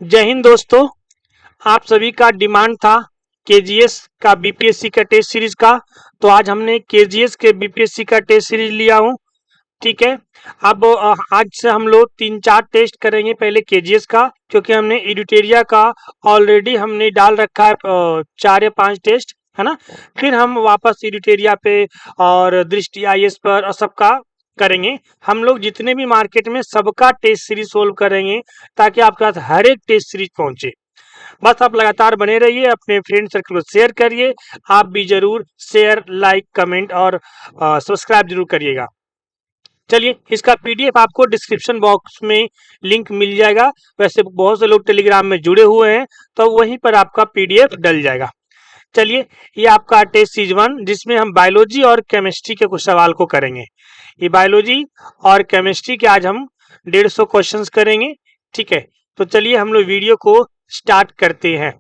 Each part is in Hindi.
जय हिंद दोस्तों। आप सभी का डिमांड था केजीएस का बीपीएससी का टेस्ट सीरीज का। तो आज हमने केजीएस के बीपीएससी का टेस्ट सीरीज लिया हूँ। ठीक है। अब आज से हम लोग 3-4 टेस्ट करेंगे। पहले केजीएस का, क्योंकि हमने एडिटेरिया का ऑलरेडी हमने डाल रखा है 4 या 5 टेस्ट, है ना। फिर हम वापस एडिटेरिया पे और दृष्टि आईएएस पर और सबका करेंगे। हम लोग जितने भी मार्केट में सबका टेस्ट सीरीज सोल्व करेंगे, ताकि आपके पास हर एक टेस्ट सीरीज पहुंचे। बस आप लगातार बने रहिए, अपने फ्रेंड सर्कल को शेयर करिए। आप भी जरूर शेयर, लाइक, कमेंट और सब्सक्राइब जरूर करिएगा। चलिए, इसका पीडीएफ आपको डिस्क्रिप्शन बॉक्स में लिंक मिल जाएगा। वैसे बहुत से लोग टेलीग्राम में जुड़े हुए हैं, तो वहीं पर आपका पीडीएफ डल जाएगा। चलिए, ये आपका टेस्ट सीरीज 1, जिसमें हम बायोलॉजी और केमिस्ट्री के कुछ सवाल को करेंगे। ये बायोलॉजी और केमिस्ट्री के आज हम 150 क्वेश्चंस करेंगे। ठीक है, तो चलिए हम लोग वीडियो को स्टार्ट करते हैं।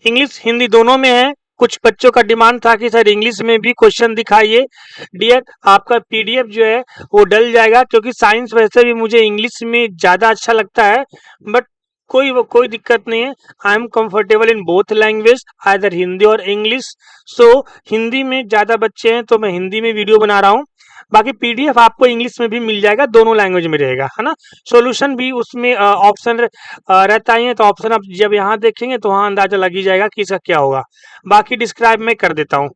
इंग्लिश हिंदी दोनों में है। कुछ बच्चों का डिमांड था कि सर इंग्लिश में भी क्वेश्चन दिखाइए। डियर, आपका पीडीएफ जो है वो डल जाएगा, क्योंकि साइंस वैसे भी मुझे इंग्लिश में ज़्यादा अच्छा लगता है। बट कोई दिक्कत नहीं है। I am comfortable in both language, either Hindi और इंग्लिश। सो हिंदी में ज़्यादा बच्चे हैं तो मैं हिंदी में वीडियो बना रहा हूँ। बाकी पीडीएफ आपको इंग्लिश में भी मिल जाएगा, दोनों लैंग्वेज में रहेगा, है ना। सॉल्यूशन भी उसमें ऑप्शन रहता ही है, तो ऑप्शन आप जब यहाँ देखेंगे तो वहाँ अंदाजा लग ही जाएगा कि इसका क्या होगा। बाकी डिस्क्राइब मैं कर देता हूँ।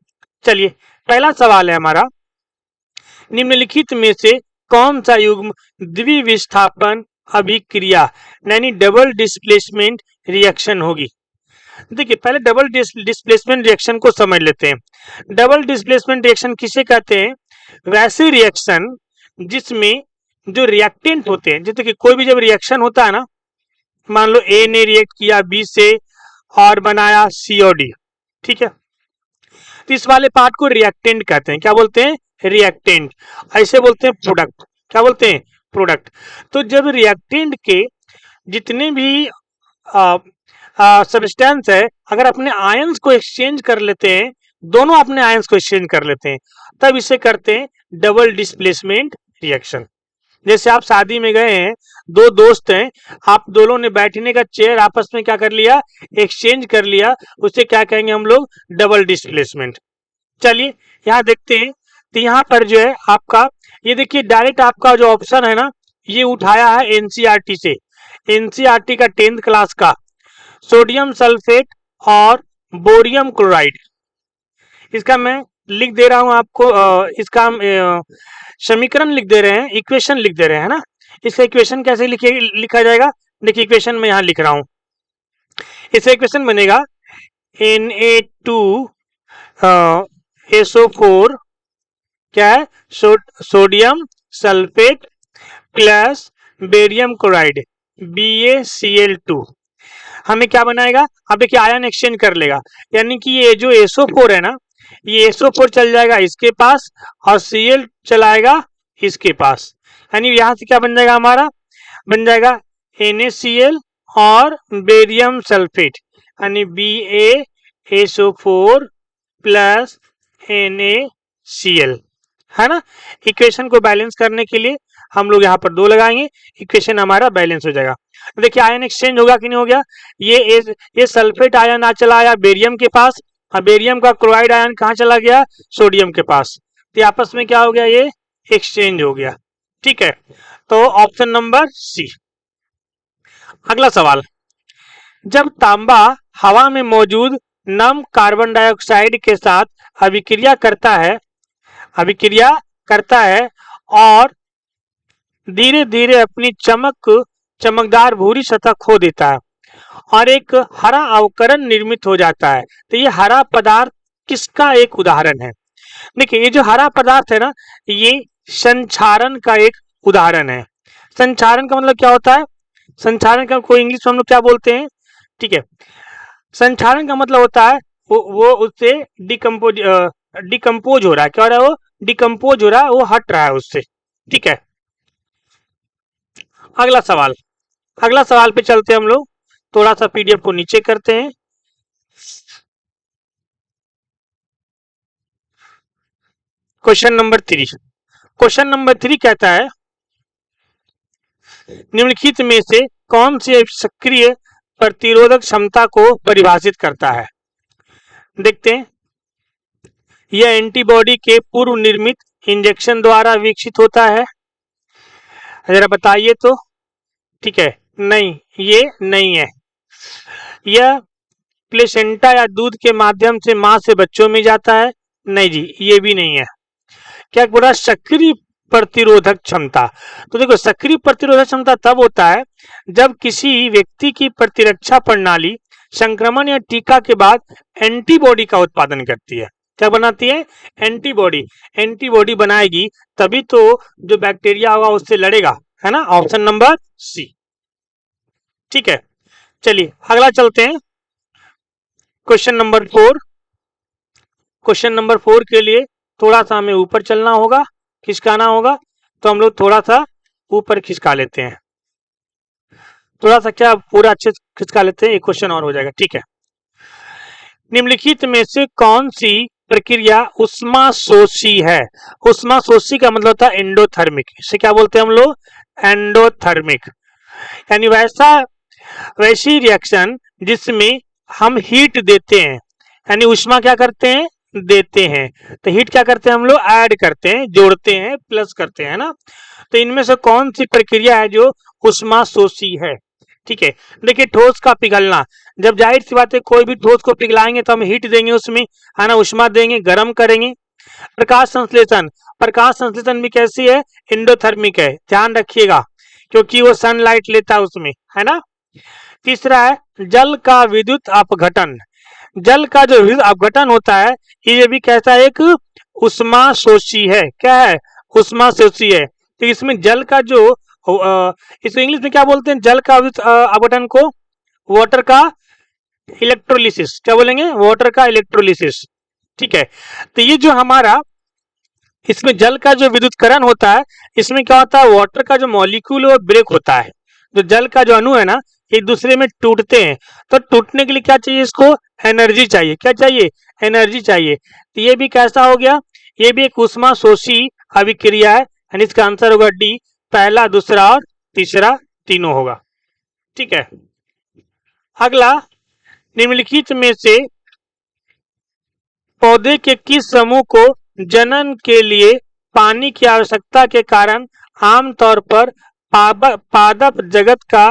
चलिए, पहला सवाल है हमारा, निम्नलिखित में से कौन सा युग्म द्विविस्थापन अभिक्रिया यानी डबल डिस्प्लेसमेंट रिएक्शन होगी। देखिए, पहले डबल डिस्प्लेसमेंट रिएक्शन को समझ लेते हैं। डबल डिस्प्लेसमेंट रिएक्शन किसे कहते हैं? वैसे रिएक्शन जिसमें जो रिएक्टेंट होते हैं, जैसे कि कोई भी जब रिएक्शन होता है ना, मान लो ए ने रिएक्ट किया बी से और बनाया सी और डी। ठीक है, तो इस वाले पार्ट को रिएक्टेंट कहते हैं। क्या बोलते हैं? रिएक्टेंट। ऐसे बोलते हैं प्रोडक्ट। क्या बोलते हैं? प्रोडक्ट। तो जब रिएक्टेंट के जितने भी सब्सटेंस है, अगर अपने आयंस को एक्सचेंज कर लेते हैं, दोनों अपने आयंस को एक्सचेंज कर लेते हैं, तब इसे करते हैं डबल डिस्प्लेसमेंट रिएक्शन। जैसे आप शादी में गए हैं, दो दोस्त हैं, आप दोनों ने बैठने का चेयर आपस में क्या कर लिया? एक्सचेंज कर लिया। उसे क्या कहेंगे हम लोग? Double displacement. चलिए, यहाँ देखते हैं। तो यहाँ पर जो है आपका, ये देखिए डायरेक्ट आपका जो ऑप्शन है ना, ये उठाया है एनसीईआरटी से। एनसीईआरटी का 10th क्लास का सोडियम सल्फेट और बोरियम क्लोराइड। इसका मैं लिख दे रहा हूं आपको, इसका हम समीकरण लिख दे रहे हैं, इक्वेशन लिख दे रहे हैं ना। इसका इक्वेशन कैसे लिखा जाएगा? देखिए, इक्वेशन में यहां लिख रहा हूं। इसका इक्वेशन बनेगा Na2SO4 क्या है? Sodium sulphate plus barium chloride BaCl2। हमें क्या बनाएगा? अब देखिए, आयन एक्सचेंज कर लेगा, यानी कि ये जो SO4 है ना, ये SO4 चल जाएगा इसके पास और Cl चलाएगा इसके पास। यानी यहां से क्या बन जाएगा हमारा? बन जाएगा NaCl और बेरियम सल्फेट, यानी BaSO4 प्लस NaCl, है ना। इक्वेशन को बैलेंस करने के लिए हम लोग यहाँ पर 2 लगाएंगे, इक्वेशन हमारा बैलेंस हो जाएगा। देखिए, आयन एक्सचेंज होगा कि नहीं हो गया? ये सल्फेट आयन आ चला आया बेरियम के पास, और बेरियम का क्लोराइड आयन कहाँ चला गया? सोडियम के पास। तो आपस में क्या हो गया? ये एक्सचेंज हो गया। ठीक है, तो ऑप्शन नंबर सी। अगला सवाल, जब तांबा हवा में मौजूद नम कार्बन डाइऑक्साइड के साथ अभिक्रिया करता है अभिक्रिया करता है और धीरे धीरे अपनी चमकदार भूरी सतह खो देता है और एक हरा अवकरण निर्मित हो जाता है, तो ये हरा पदार्थ किसका एक उदाहरण है? देखिए, ये जो हरा पदार्थ है ना, ये संक्षारण का एक उदाहरण है। संक्षारण का मतलब क्या होता है? संक्षारण का कोई इंग्लिश में हम लोग क्या बोलते हैं? ठीक है, संक्षारण का मतलब होता है वो उससे डिकम्पोज हो रहा है। क्या हो रहा है? वो डिकम्पोज हो रहा है, वो हट रहा है उससे। ठीक है, अगला सवाल पे चलते हैं हम लोग। थोड़ा सा पीडीएफ को नीचे करते हैं। क्वेश्चन नंबर 3 कहता है, निम्नलिखित में से कौन सी सक्रिय प्रतिरोधक क्षमता को परिभाषित करता है? देखते हैं। यह एंटीबॉडी के पूर्व निर्मित इंजेक्शन द्वारा विकसित होता है। जरा बताइए तो। ठीक है, नहीं, ये नहीं है। यह प्लेसेंटा या दूध के माध्यम से मां से बच्चों में जाता है। नहीं जी, ये भी नहीं है। क्या बोला? सक्रिय प्रतिरोधक क्षमता। तो देखो, सक्रिय प्रतिरोधक क्षमता तब होता है जब किसी व्यक्ति की प्रतिरक्षा प्रणाली संक्रमण या टीका के बाद एंटीबॉडी का उत्पादन करती है। क्या बनाती है? एंटीबॉडी। एंटीबॉडी बनाएगी तभी तो जो बैक्टीरिया होगा उससे लड़ेगा, है ना। Option number C. ठीक है, चलिए अगला चलते हैं। Question number 4। क्वेश्चन नंबर 4 के लिए थोड़ा सा हमें ऊपर चलना होगा, खिसकाना होगा, तो हम लोग थोड़ा सा ऊपर खिसका लेते हैं। थोड़ा सा क्या, पूरा अच्छे से खिसका लेते हैं, एक क्वेश्चन और हो जाएगा। ठीक है। निम्नलिखित में से कौन सी प्रक्रिया उष्माशोषी है? उष्माशोषी का मतलब होता है एंडोथर्मिक। इसे क्या बोलते हैं हम लोग? एंडोथर्मिक। यानी वैसी रिएक्शन जिसमें हम हीट देते हैं, यानी उष्मा क्या करते हैं? देते हैं। तो हीट क्या करते हैं हम लोग? ऐड करते हैं, जोड़ते हैं, प्लस करते हैं ना। तो इनमें से कौन सी प्रक्रिया है जो उष्माशोषी है? ठीक है, देखिए ठोस का पिघलना। जब जाहिर सी बात है कोई भी ठोस को पिघलाएंगे तो हम हीट देंगे उसमें, है ना, उष्मा देंगे, गर्म करेंगे। प्रकाश संश्लेषण। प्रकाश संश्लेषण भी कैसी है? एंडोथर्मिक है, ध्यान रखिएगा, क्योंकि वो सनलाइट लेता है उसमें, है ना। तीसरा है जल का विद्युत अपघटन। जल का जो विद्युत अपघटन होता है ये भी कैसा है? एक उष्माशोषी है। क्या है? उष्माशोषी है। तो इसमें जल का जो इसको इंग्लिश में क्या बोलते हैं? जल का विद्युत अपघटन को वाटर का इलेक्ट्रोलिसिस। क्या बोलेंगे? वाटर का इलेक्ट्रोलिसिस। ठीक है, तो ये जो हमारा इसमें जल का जो विद्युतकरण होता है, इसमें क्या होता है? वाटर का जो मॉलिक्यूल है वो ब्रेक होता है। जो जल का जो अणु है ना, एक दूसरे में टूटते हैं। तो टूटने के लिए क्या चाहिए? इसको एनर्जी चाहिए। क्या चाहिए? एनर्जी चाहिए। तो ये भी कैसा हो गया? ये भी एक उष्माशोषी अभिक्रिया है। यानी इसका आंसर होगा डी, पहला, दूसरा और तीसरा तीनों होगा। ठीक है, अगला, निम्नलिखित में से पौधे के किस समूह को जनन के लिए पानी की आवश्यकता के कारण आमतौर पर पादप जगत का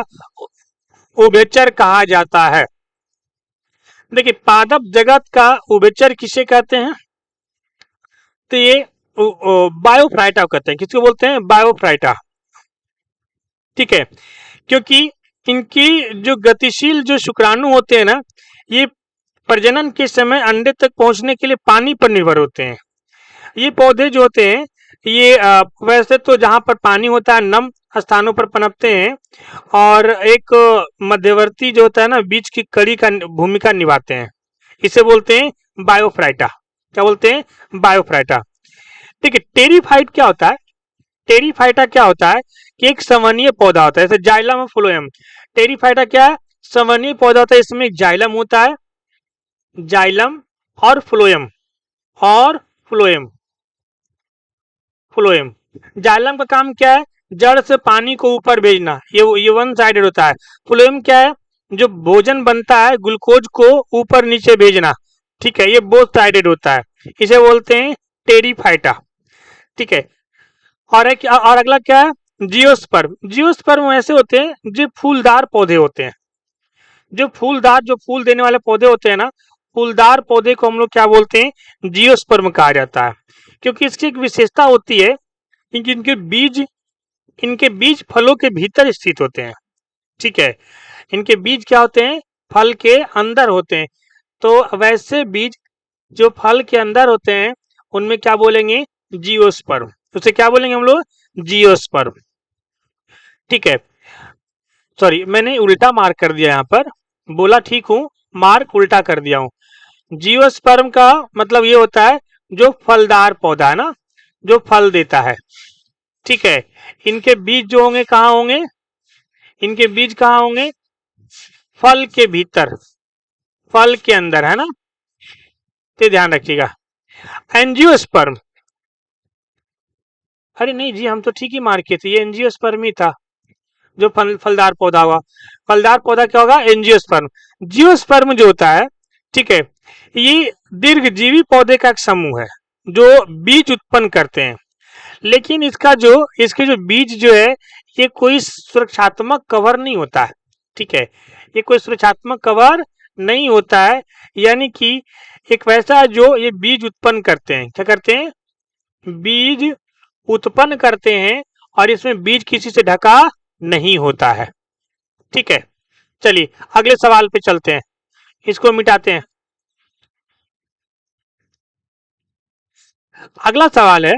उभयचर कहा जाता है? देखिए, पादप जगत का उभयचर किसे कहते हैं? तो ये बायोफ्राइटा कहते हैं। किसको बोलते हैं? बायोफ्राइटा। ठीक है, क्योंकि इनकी जो गतिशील जो शुक्राणु होते हैं ना, ये प्रजनन के समय अंडे तक पहुंचने के लिए पानी पर निर्भर होते हैं। ये पौधे जो होते हैं ये वैसे तो जहां पर पानी होता है नम स्थानों पर पनपते हैं, और एक मध्यवर्ती जो होता है ना, बीच की कड़ी का भूमिका निभाते हैं। इसे बोलते हैं बायोफ्राइटा। क्या बोलते हैं? बायोफ्राइटा। ठीक है, टेरिफाइट क्या होता है? टेरिफाइटा क्या होता है कि एक संवहनीय पौधा होता है, जैसे जाइलम और फ्लोएम। टेरिफाइटा क्या है? संवहनीय पौधा होता है, इसमें जाइलम होता है, जाइलम और फ्लोएम, और फ्लोएम। फ्लोएम, जाइलम का काम क्या है? जड़ से पानी को ऊपर भेजना, ये वन साइडेड होता है। फ्लोएम क्या है? जो भोजन बनता है ग्लूकोज को ऊपर नीचे भेजना। ठीक है, ये बोथ साइडेड होता है, इसे बोलते हैं टेरिफाइटा। ठीक है, और अगला क्या है? जियोस्पर्म। जियोस्पर्म ऐसे होते हैं जो फूलदार पौधे होते हैं। जो फूल देने वाले पौधे होते हैं ना, फूलदार पौधे को हम लोग क्या बोलते हैं? जियोस्पर्म कहा जाता है। क्योंकि इसकी एक विशेषता होती है कि इनके बीज फलों के भीतर स्थित होते हैं। ठीक है, इनके बीज क्या होते हैं? फल के अंदर होते हैं। तो वैसे बीज जो फल के अंदर होते हैं उनमें क्या बोलेंगे? जियोस्पर्म। उसे क्या बोलेंगे हम लोग? जियोस्पर्म। ठीक है, सॉरी मैंने उल्टा मार्क कर दिया, यहाँ पर बोला ठीक हूं, मार्क उल्टा कर दिया हूं। जियोस्पर्म का मतलब ये होता है जो फलदार पौधा है ना, जो फल देता है। ठीक है, इनके बीज जो होंगे कहाँ होंगे? इनके बीज कहाँ होंगे? फल के भीतर, फल के अंदर, है ना। तो ध्यान रखिएगा। एंजियोस्पर्म, अरे नहीं जी, हम तो ठीक ही मार्क किए थे, ये एंजियोस्पर्म ही था। जो फलदार पौधा होगा, फलदार पौधा क्या होगा, एंजियोस्पर्म। जियोस्पर्म जो होता है, ठीक है, ये दीर्घजीवी पौधे का एक समूह है जो बीज उत्पन्न करते हैं, लेकिन इसके जो बीज जो है ये कोई सुरक्षात्मक कवर नहीं होता है, ठीक है, ये कोई सुरक्षात्मक कवर नहीं होता है, यानी कि एक वैसा जो ये बीज उत्पन्न करते हैं, क्या करते हैं, बीज उत्पन्न करते हैं, और इसमें बीज किसी से ढका नहीं होता है, ठीक है। चलिए अगले सवाल पे चलते हैं, इसको मिटाते हैं। अगला सवाल है,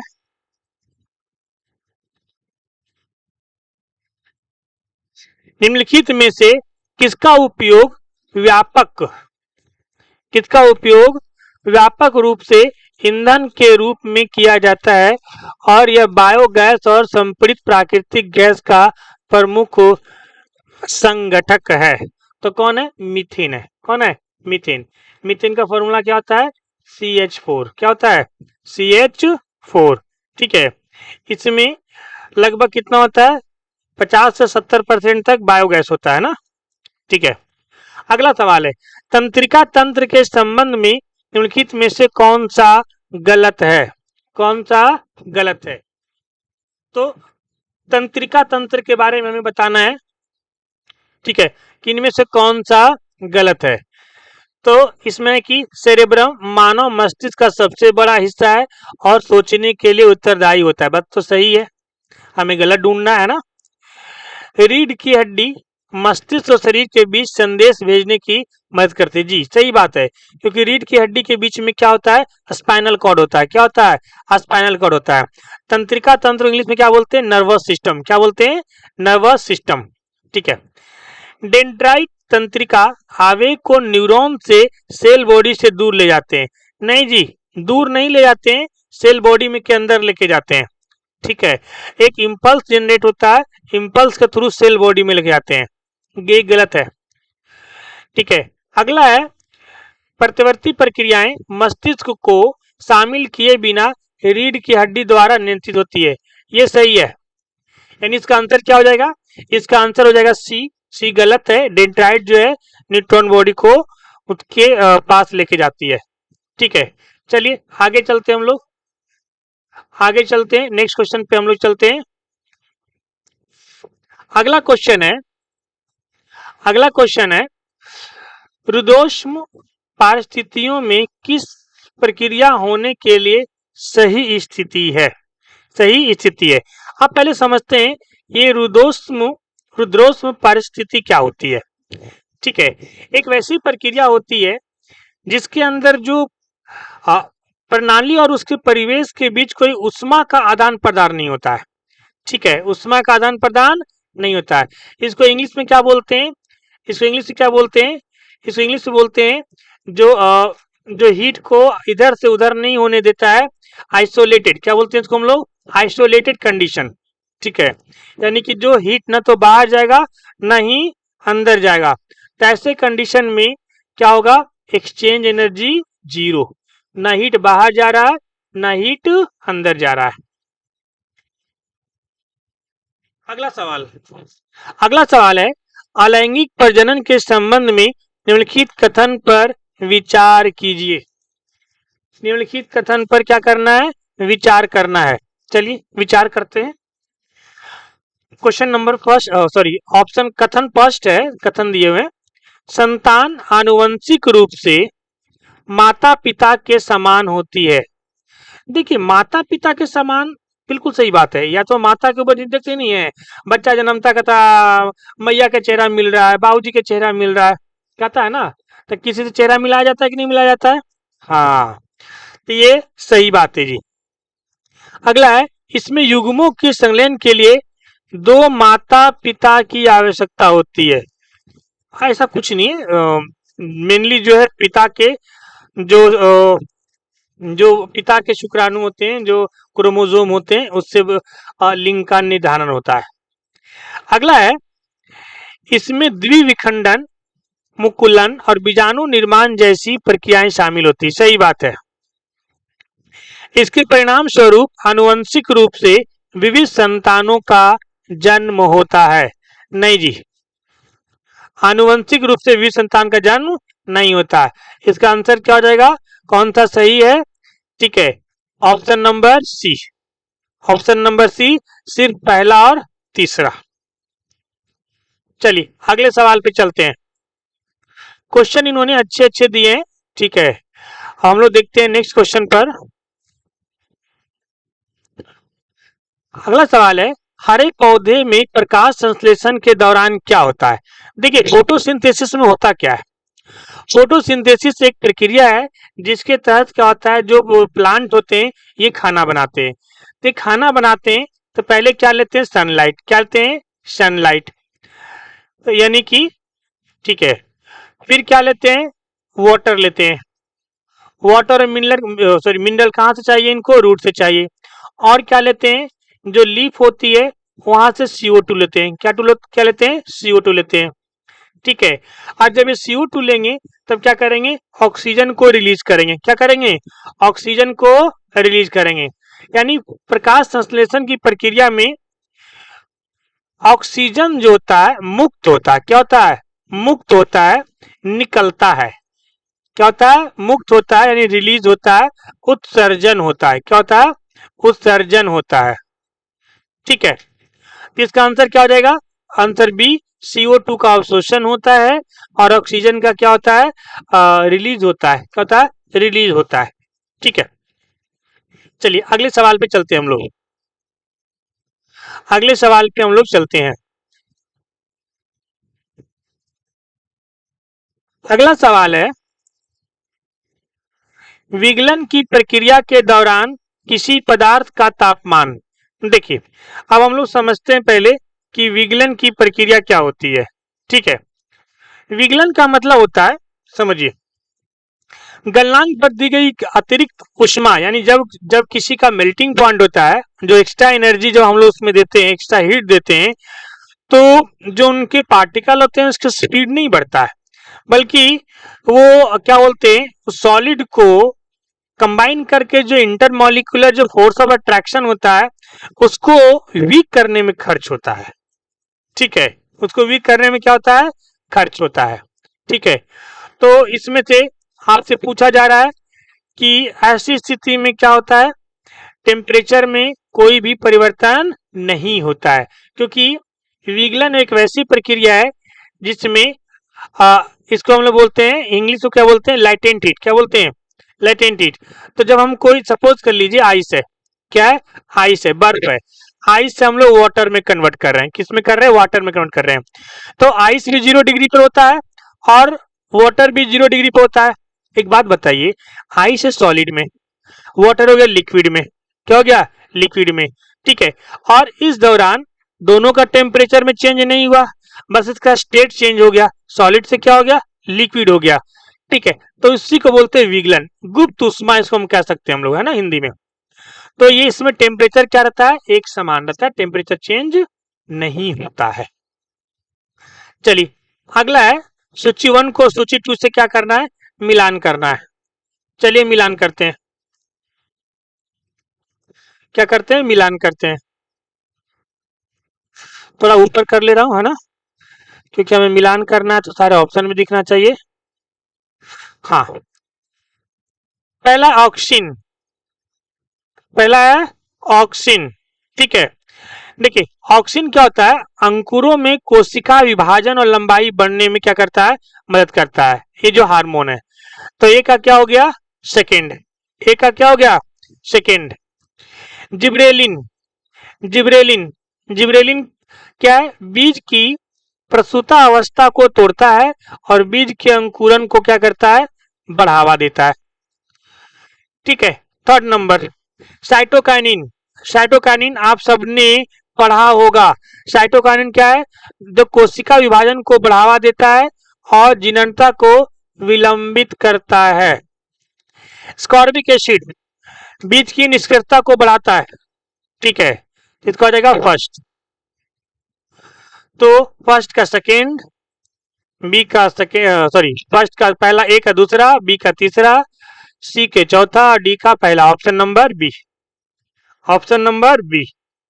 निम्नलिखित में से किसका उपयोग व्यापक किसका उपयोग व्यापक रूप से ईंधन के रूप में किया जाता है और यह बायोगैस और संपीड़ित प्राकृतिक गैस का प्रमुख संगठक है? तो कौन है, मीथेन है। कौन है, मीथेन। मीथेन का फॉर्मूला क्या होता है, CH4। क्या होता है, CH4, ठीक है। इसमें लगभग कितना होता है, 50 से 70% तक बायोगैस होता है ना, ठीक है। अगला सवाल है, तंत्रिका तंत्र के संबंध में निम्नलिखित में से कौन सा गलत है? कौन सा गलत है? तो तंत्रिका तंत्र के बारे में हमें बताना है, ठीक है, कि इनमें से कौन सा गलत है। तो इसमें कि सेरेब्रम मानव मस्तिष्क का सबसे बड़ा हिस्सा है और सोचने के लिए उत्तरदायी होता है। बात तो सही है, हमें गलत ढूंढना है ना। रीढ़ की हड्डी मस्तिष्क और शरीर के बीच संदेश भेजने की मदद करती है। जी सही बात है, क्योंकि रीढ़ की हड्डी के बीच में क्या होता है, स्पाइनल कॉर्ड होता है। क्या होता है, स्पाइनल कॉर्ड होता है। तंत्रिका तंत्र इंग्लिश में क्या बोलते हैं, नर्वस सिस्टम। क्या बोलते हैं, नर्वस सिस्टम, ठीक है। डेंड्राइट तंत्रिका आवेग को न्यूरॉन से सेल बॉडी से दूर ले जाते हैं। नहीं जी, दूर नहीं ले जाते हैं, सेल बॉडी में के अंदर लेके जाते हैं, ठीक है। एक इंपल्स जनरेट होता है, इंपल्स के थ्रू सेल बॉडी में लेके जाते हैं, ये गलत है, ठीक है। अगला है, प्रतिवर्ती प्रक्रियाएं मस्तिष्क को शामिल किए बिना रीढ़ की हड्डी द्वारा नियंत्रित होती है, ये सही है। यानी इसका आंसर क्या हो जाएगा, इसका आंसर हो जाएगा सी गलत है। डेंड्राइट जो है न्यूट्रॉन बॉडी को उसके पास लेके जाती है, ठीक है। चलिए आगे चलते हैं, हम लोग आगे चलते हैं, नेक्स्ट क्वेश्चन पे हम लोग चलते हैं। अगला क्वेश्चन है रुद्धोष्म परिस्थितियों में किस प्रक्रिया होने के लिए सही स्थिति है? सही स्थिति है। आप पहले समझते हैं ये रुद्धोष्म परिस्थिति क्या होती है, ठीक है। एक वैसी प्रक्रिया होती है जिसके अंदर जो प्रणाली और उसके परिवेश के बीच कोई उष्मा का आदान प्रदान नहीं होता है, ठीक है, उष्मा का आदान प्रदान नहीं होता है। इसको इंग्लिश में क्या बोलते हैं, इसको इंग्लिश में क्या बोलते हैं, इसको इंग्लिश में बोलते हैं जो हीट को इधर से उधर नहीं होने देता है, आइसोलेटेड। क्या बोलते हैं इसको हम लोग, आइसोलेटेड कंडीशन, ठीक है। यानी कि जो हीट ना तो बाहर जाएगा ना ही अंदर जाएगा, तो ऐसे कंडीशन में क्या होगा, एक्सचेंज एनर्जी जीरो, ना हीट बाहर जा रहा है ना हीट अंदर जा रहा है। अगला सवाल है, अलैंगिक प्रजनन के संबंध में निम्नलिखित कथन पर विचार कीजिए। निम्नलिखित कथन पर क्या करना है, विचार करना है। चलिए विचार करते हैं। Question number first, sorry option कथन फर्स्ट है, कथन दिए हुए, संतान आनुवंशिक रूप से माता पिता के समान होती है। देखिए माता पिता के समान बिल्कुल सही बात है, या तो माता के ऊपर देखते नहीं है, बच्चा जन्मता कहता मैया के चेहरा मिल रहा है, बाबूजी के चेहरा मिल रहा है, कहता है ना, तो किसी से चेहरा मिलाया जाता है कि नहीं मिलाया जाता है, हाँ, तो ये सही बात है जी। अगला है, इसमें युग्मों के संलयन के लिए दो माता पिता की आवश्यकता होती है। ऐसा कुछ नहीं है, मेनली जो है पिता के जो पिता के शुक्राणु होते हैं, जो क्रोमोसोम होते हैं, उससे लिंग का निर्धारण होता है। अगला है, इसमें द्विविखंडन, मुकुलन और बीजाणु निर्माण जैसी प्रक्रियाएं शामिल होती है। सही बात है। इसके परिणाम स्वरूप आनुवंशिक रूप से विविध संतानों का जन्म होता है। नहीं जी, आनुवंशिक रूप से विष संतान का जन्म नहीं होता है। इसका आंसर क्या हो जाएगा, कौन सा सही है? ठीक है, option number C, option number C, सिर्फ पहला और तीसरा। चलिए अगले सवाल पे चलते हैं। क्वेश्चन इन्होंने अच्छे अच्छे दिए हैं, ठीक है, हम लोग देखते हैं नेक्स्ट क्वेश्चन पर। अगला सवाल है, हरे पौधे में प्रकाश संश्लेषण के दौरान क्या होता है? देखिए फोटोसिंथेसिस में होता क्या है, फोटोसिंथेसिस एक प्रक्रिया है जिसके तहत क्या होता है, जो प्लांट होते हैं ये खाना बनाते हैं, तो ये खाना बनाते हैं तो पहले क्या लेते हैं, सनलाइट, क्या लेते हैं, सनलाइट, तो यानी कि ठीक है, फिर क्या लेते हैं, वाटर लेते हैं, वाटर और मिनरल, सॉरी मिनरल कहाँ से चाहिए इनको, रूट से चाहिए, और क्या लेते हैं, जो लीफ होती है वहां से CO2 लेते हैं, क्या लेते हैं, CO2 लेते हैं, ठीक है। आज जब ये CO2 लेंगे तब क्या करेंगे, ऑक्सीजन को रिलीज करेंगे, क्या करेंगे, ऑक्सीजन को रिलीज करेंगे, यानी प्रकाश संश्लेषण की प्रक्रिया में ऑक्सीजन जो होता है मुक्त होता है, क्या होता है, मुक्त होता है, निकलता है, क्या होता है, मुक्त होता है यानी रिलीज होता है, उत्सर्जन होता है, क्या होता है, उत्सर्जन होता है, ठीक है। तो इसका आंसर क्या हो जाएगा, आंसर बी, CO2 का अवशोषण होता है और ऑक्सीजन का क्या होता है, रिलीज होता है, क्या होता है, रिलीज होता है, ठीक है। चलिए अगले सवाल पे चलते हैं हम लोग, अगले सवाल पे हम लोग चलते हैं। अगला सवाल है, विगलन की प्रक्रिया के दौरान किसी पदार्थ का तापमान, देखिए अब हम लोग समझते हैं पहले कि विगलन की प्रक्रिया क्या होती है, ठीक है। विगलन का मतलब होता है, समझिए, गलनांक पर दी गई अतिरिक्त उष्मा, यानी जब जब किसी का मेल्टिंग पॉइंट होता है, जो एक्स्ट्रा एनर्जी जब हम लोग उसमें देते हैं, एक्स्ट्रा हीट देते हैं, तो जो उनके पार्टिकल होते हैं उसका स्पीड नहीं बढ़ता है, बल्कि वो क्या बोलते हैं, सॉलिड को कंबाइन करके जो इंटरमॉलिक्यूलर जो फोर्स ऑफ अट्रैक्शन होता है उसको वीक करने में खर्च होता है, ठीक है, उसको वीक करने में क्या होता है, खर्च होता है, ठीक है। तो इसमें से आपसे पूछा जा रहा है कि ऐसी स्थिति में क्या होता है, टेम्परेचर में कोई भी परिवर्तन नहीं होता है, क्योंकि विगलन एक वैसी प्रक्रिया है जिसमें इसको हम लोग बोलते हैं, इंग्लिश को क्या बोलते हैं, लैटेंट हीट, क्या बोलते हैं, लैटेंट हीट। तो जब हम कोई सपोज कर लीजिए आइस है, क्या है, आइस है, बर्फ है, आइस से हम लोग वाटर में कन्वर्ट कर रहे हैं, किस में कर रहे हैं, वाटर में कन्वर्ट कर रहे हैं, तो आइस भी 0 डिग्री पर होता है और वाटर भी 0 डिग्री पर होता है। एक बात बताइए, आइस है सॉलिड में, वाटर हो गया लिक्विड में, क्या हो गया, लिक्विड में, ठीक है। और इस दौरान दोनों का टेम्परेचर में चेंज नहीं हुआ, बस इसका स्टेट चेंज हो गया, सॉलिड से क्या हो गया, लिक्विड हो गया, ठीक है। तो इसी को बोलते हैं विगलन, गुप्त उष्मा इसको हम कह सकते हैं हम लोग, है ना हिंदी में। तो ये इसमें टेम्परेचर क्या रहता है, एक समान रहता है, टेम्परेचर चेंज नहीं होता है। चलिए अगला है, सूची 1 को सूची 2 से क्या करना है, मिलान करना है। चलिए मिलान करते हैं, क्या करते हैं, मिलान करते हैं। थोड़ा ऊपर कर ले रहा हूं, है ना, क्योंकि हमें मिलान करना है तो सारे ऑप्शन भी दिखना चाहिए। हाँ, पहला ऑक्सीन, पहला है ऑक्सीन, ठीक है। देखिए ऑक्सीन क्या होता है, अंकुरों में कोशिका विभाजन और लंबाई बढ़ने में क्या करता है, मदद करता है, ये जो हार्मोन है। तो ए का क्या हो गया, सेकेंड, ए का क्या हो गया, सेकेंड। जिब्रेलिन, जिब्रेलिन, जिब्रेलिन क्या है, बीज की प्रसूता अवस्था को तोड़ता है और बीज के अंकुरन को क्या करता है, बढ़ावा देता है, ठीक है। थर्ड नंबर साइटोकाइनिन, साइटोकाइनिन आप सबने पढ़ा होगा, साइटोकाइनिन क्या है, जो कोशिका विभाजन को बढ़ावा देता है और जीननता को विलंबित करता है। स्कॉर्बिक एसिड बीज की निष्क्रियता को बढ़ाता है, ठीक है, इसका हो जाएगा फर्स्ट। तो फर्स्ट का सेकेंड, बी का सेकेंड, सॉरी फर्स्ट का पहला, ए का दूसरा, बी का तीसरा, सी के चौथा, डी का पहला, option number B, option number B,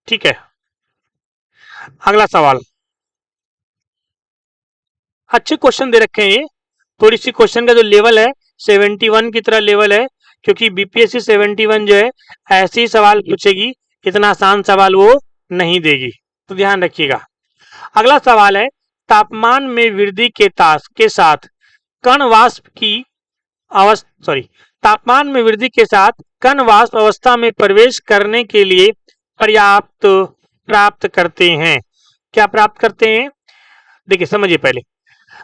ठीक है। अगला सवाल, अच्छे क्वेश्चन दे रखे हैं ये। थोड़ी सी क्वेश्चन का जो लेवल है 71 की तरह लेवल है, क्योंकि बीपीएससी 71 जो है ऐसे ही सवाल पूछेगी, इतना आसान सवाल वो नहीं देगी, तो ध्यान रखिएगा। अगला सवाल है, तापमान में वृद्धि के साथ कण वाष्प की तापमान में वृद्धि के साथ कण वाष्प अवस्था में प्रवेश करने के लिए पर्याप्त प्राप्त करते हैं। क्या प्राप्त करते हैं? देखिए समझिए पहले,